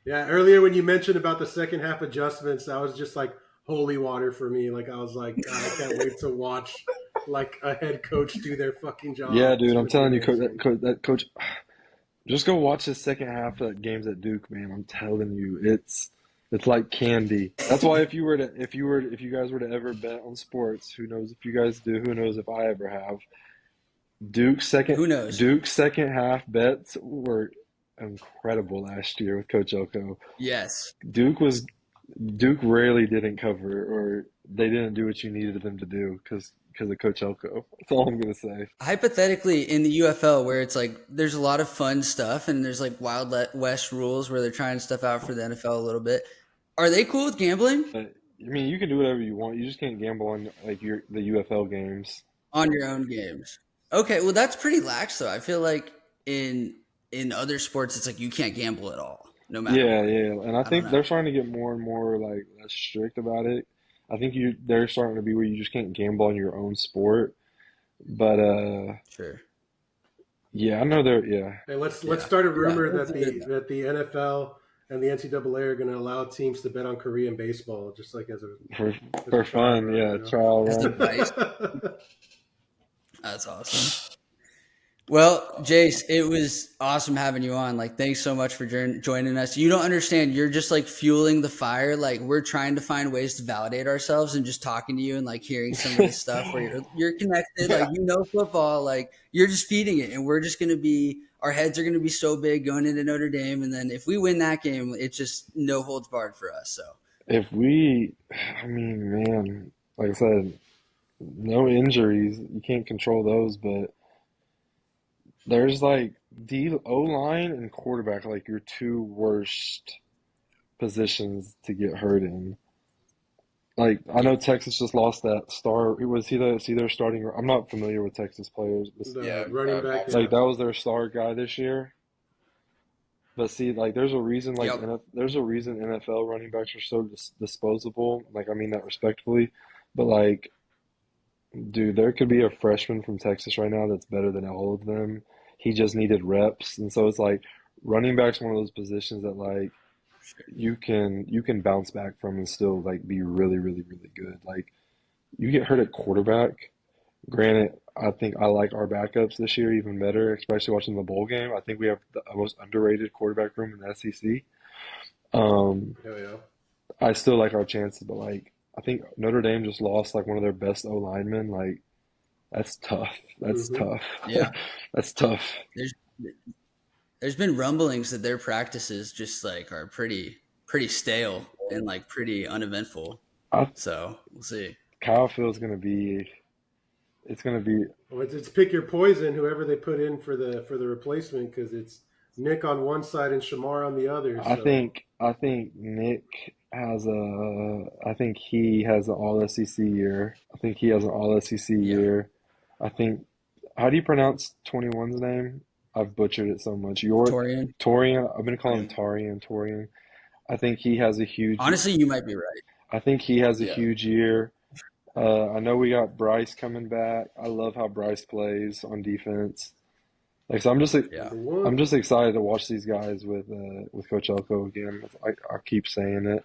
Yeah, earlier when you mentioned about the second half adjustments, that was just like holy water for me. Like I was like, God, I can't wait to watch like a head coach do their fucking job. Yeah, dude, I'm telling you, coach, just go watch the second half of games at Duke, man. I'm telling you, it's like candy. That's why if you guys were to ever bet on sports, who knows if you guys do, who knows if I ever have. Who knows? Duke's second half bets were incredible last year with Coach Oko. Yes. Duke rarely didn't cover, or they didn't do what you needed them to do because because of Coach Elko. That's all I'm gonna say. Hypothetically, in the UFL, where it's like there's a lot of fun stuff and there's like Wild West rules where they're trying stuff out for the NFL a little bit. Are they cool with gambling But, I mean, you can do whatever you want. You just can't gamble on like the UFL games. on your own games? Okay, well that's pretty lax though. I feel like in other sports, it's like you can't gamble at all, no matter. Yeah, what. yeah, and I think they're starting to get more and more like less strict about it. I think they're starting to be where you just can't gamble on your own sport. But Sure. yeah, I know they're yeah. Hey, let's start a rumor that's that the NFL and the NCAA are going to allow teams to bet on Korean baseball, just like as For fun, run, yeah, you know? trial As run. advice. That's awesome. Well, Jace, it was awesome having you on. Like, thanks so much for joining us. You don't understand. You're just like fueling the fire. Like, we're trying to find ways to validate ourselves, and just talking to you and like hearing some of this stuff where you're connected, like football, like you're just feeding it, and we're just gonna be. Our heads are going to be so big going into Notre Dame, and then if we win that game, it's just no holds barred for us. So I mean, man, like I said, no injuries. You can't control those, but there's like O-line and quarterback, like your two worst positions to get hurt in. Like I know Texas just lost that star. Was he their starting? I'm not familiar with Texas players. The running back. Like that was their star guy this year. But see, like there's a reason, like there's a reason NFL running backs are so disposable. Like I mean that respectfully, but like, dude, there could be a freshman from Texas right now that's better than all of them. He just needed reps, and so it's like running back's one of those positions that like you can bounce back from and still like be really, really, really good. Like you get hurt at quarterback. Granted, I think I like our backups this year even better, especially watching the bowl game. I think we have the most underrated quarterback room in the SEC. Hell yeah. I still like our chances, but like I think Notre Dame just lost like one of their best O linemen. Like that's tough. That's tough. Yeah. That's tough. There's been rumblings that their practices just like are pretty stale and like pretty uneventful. So we'll see. Kyle feels gonna be. It's gonna be. Well, it's pick your poison. Whoever they put in for the replacement, because it's Nick on one side and Shamar on the other. So. I think Nick has I think he has an All SEC year. I think he has an All SEC year. I think. How do you pronounce 21's name? I've butchered it so much. Torian. I've been calling him Torian. I think he has a huge. Honestly, you might be right. I think he has a huge year. I know we got Bryce coming back. I love how Bryce plays on defense. Like so, I'm just excited to watch these guys with Coach Elko again. I keep saying it.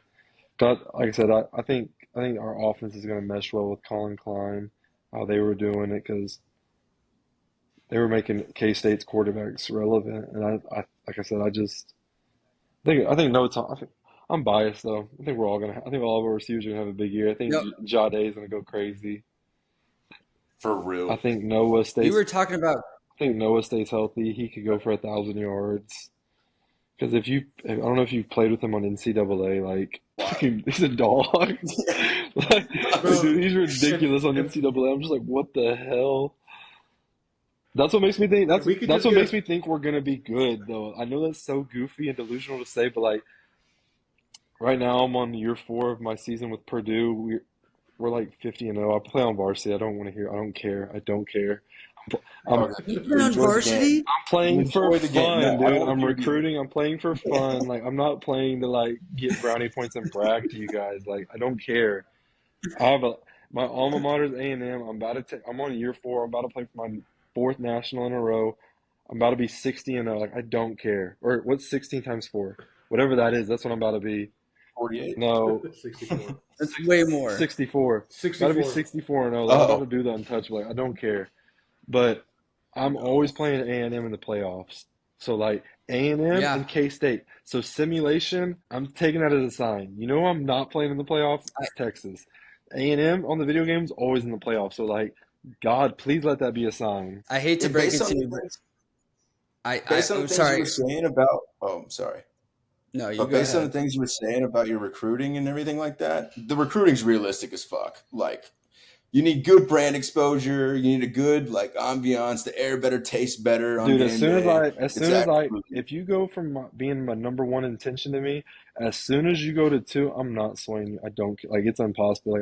But like I said, I think our offense is going to mesh well with Colin Klein, how they were doing it because they were making K-State's quarterbacks relevant. And I like I said, I think no time. I'm biased though. I think all of our receivers are gonna have a big year. I think Jade is gonna go crazy. For real. I think Noah stays. We were talking about. I think Noah stays healthy. He could go for 1,000 yards. Because I don't know if you played with him on NCAA, like he's a dog. Like, dude, he's ridiculous on NCAA. I'm just like, what the hell? That's what makes me think. That's what makes me think we're gonna be good, though. I know that's so goofy and delusional to say, but like. Right now, I'm on year 4 of my season with Purdue. We're like 50-0. I play on varsity. I don't care. I don't care. You play on varsity? I'm playing for fun, dude. I'm recruiting. I'm playing for fun. Like I'm not playing to like get brownie points and brag to you guys. Like I don't care. My alma mater is A&M. I'm on year 4. I'm about to play for my 4th national in a row. I'm about to be 60-0. Like I don't care. Or what's 16 times 4? Whatever that is. That's what I'm about to be. 48? No. 64. That's way more. 64. Gotta be 64 and 0. I'm about to do the untouchable. Like, I don't care. But I'm always playing A&M in the playoffs. So, like, A&M and K-State. So, simulation, I'm taking that as a sign. You know I'm not playing in the playoffs? It's Texas. A&M on the video games, always in the playoffs. So, like, God, please let that be a sign. I hate to break it to you, but based on the things you were saying about – oh, I'm sorry. No, you but go based ahead. on the things you were saying about your recruiting and everything like that, the recruiting's realistic as fuck. Like, You need good brand exposure. You need a good like ambiance. The air better tastes better on Dude, game day. if you go from being my number one intention to me, as soon as you go to two, I'm not swaying you. I don't like it's impossible. Like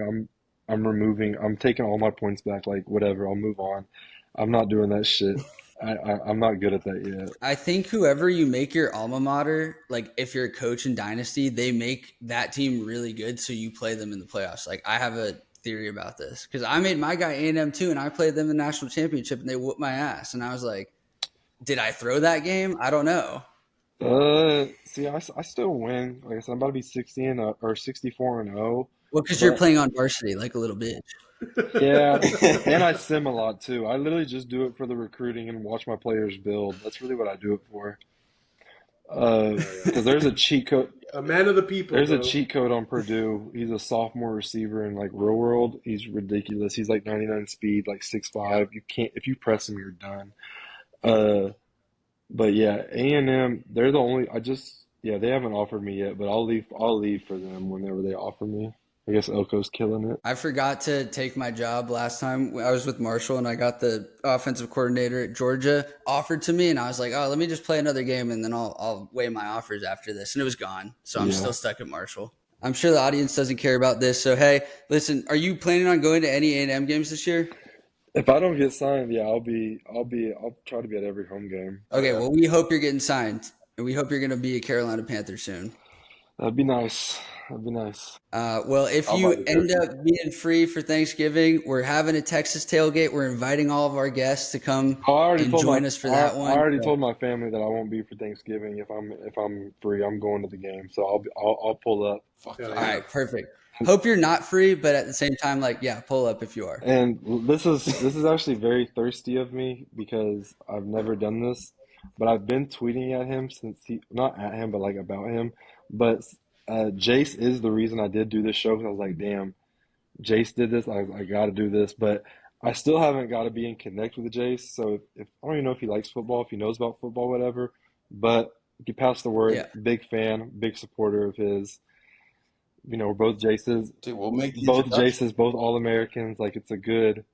I'm taking all my points back. Like whatever, I'll move on. I'm not doing that shit. I'm not good at that yet. I think whoever you make your alma mater, like if you're a coach in Dynasty, they make that team really good, so you play them in the playoffs. Like I have a theory about this because I made my guy A&M too, and I played them in the national championship, and they whooped my ass. And I was like, did I throw that game? I don't know. See, I still win. Like I said, I'm about to be 64-0. Well, because you're playing on varsity like a little bitch. Yeah, and I sim a lot too. I literally just do it for the recruiting and watch my players build. That's really what I do it for. Because there's a cheat code. A man of the people. There's a cheat code on Purdue. He's a sophomore receiver in like real world. He's ridiculous. He's like 99 speed, like 6'5". You can't if you press him, you're done. But yeah, A&M. They're the only. They haven't offered me yet, but I'll leave for them whenever they offer me. I guess Elko's killing it. I forgot to take my job last time. I was with Marshall, and I got the offensive coordinator at Georgia offered to me, and I was like, oh, let me just play another game, and then I'll weigh my offers after this. And it was gone, so I'm still stuck at Marshall. I'm sure the audience doesn't care about this, so hey, listen, are you planning on going to any A&M games this year? If I don't get signed, yeah, I'll try to be at every home game. Okay, well, we hope you're getting signed, and we hope you're going to be a Carolina Panther soon. That'd be nice. Well, if you end up being free for Thanksgiving, we're having a Texas tailgate. We're inviting all of our guests to come and join us for that one. I already told my family that I won't be for Thanksgiving if I'm free. I'm going to the game, so I'll pull up. All right, perfect. Hope you're not free, but at the same time, pull up if you are. And this is actually very thirsty of me because I've never done this, but I've been tweeting at him not at him, but like about him. But Jace is the reason I did do this show because I was like, damn, Jace did this. I got to do this, but I still haven't got to be in connect with Jace. So if I don't even know if he likes football, if he knows about football, whatever. But if you pass the word, big fan, big supporter of his. You know, we're both Jaces. Dude, we'll make both Jaces, both All-Americans. Like it's a good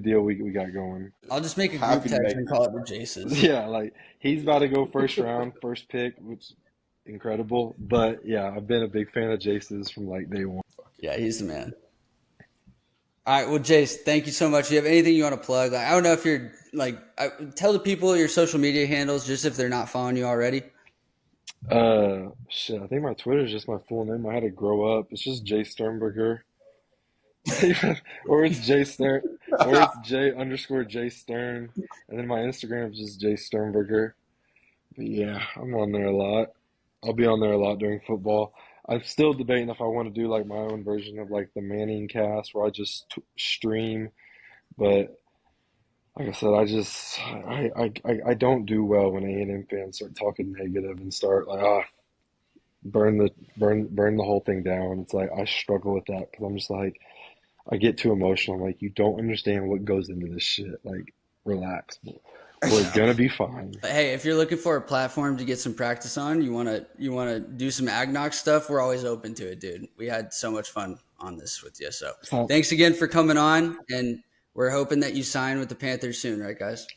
deal we got going. I'll just make a group text and call it the Jaces. Yeah, like he's about to go first round, first pick, which is incredible. But yeah, I've been a big fan of Jace's from like day one. Yeah, he's the man. All right, well, Jace, thank you so much. Do you have anything you want to plug? I don't know if you're tell the people your social media handles, just if they're not following you already. Shit, I think my Twitter is just my full name. I had to grow up. It's just Jace Sternberger. or it's Jace Stern, or it's J_J Stern. And then my Instagram is just Jace Sternberger. But yeah, I'm on there a lot. I'll be on there a lot during football. I'm still debating if I want to do like my own version of like the Manning cast where I just stream. But like I said, I don't do well when A&M fans start talking negative and start like burn the whole thing down. It's like I struggle with that because I'm just like I get too emotional. I'm like, you don't understand what goes into this shit. Like, relax. We're gonna be fine. But hey, if you're looking for a platform to get some practice on, you wanna do some AgKnocks stuff, we're always open to it, dude. We had so much fun on this with you. So thanks again for coming on, and we're hoping that you sign with the Panthers soon, right, guys?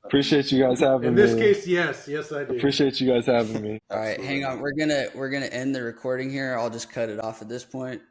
Appreciate you guys having me. In this case, yes, I do. Appreciate you guys having me. All right, hang on. We're gonna end the recording here. I'll just cut it off at this point.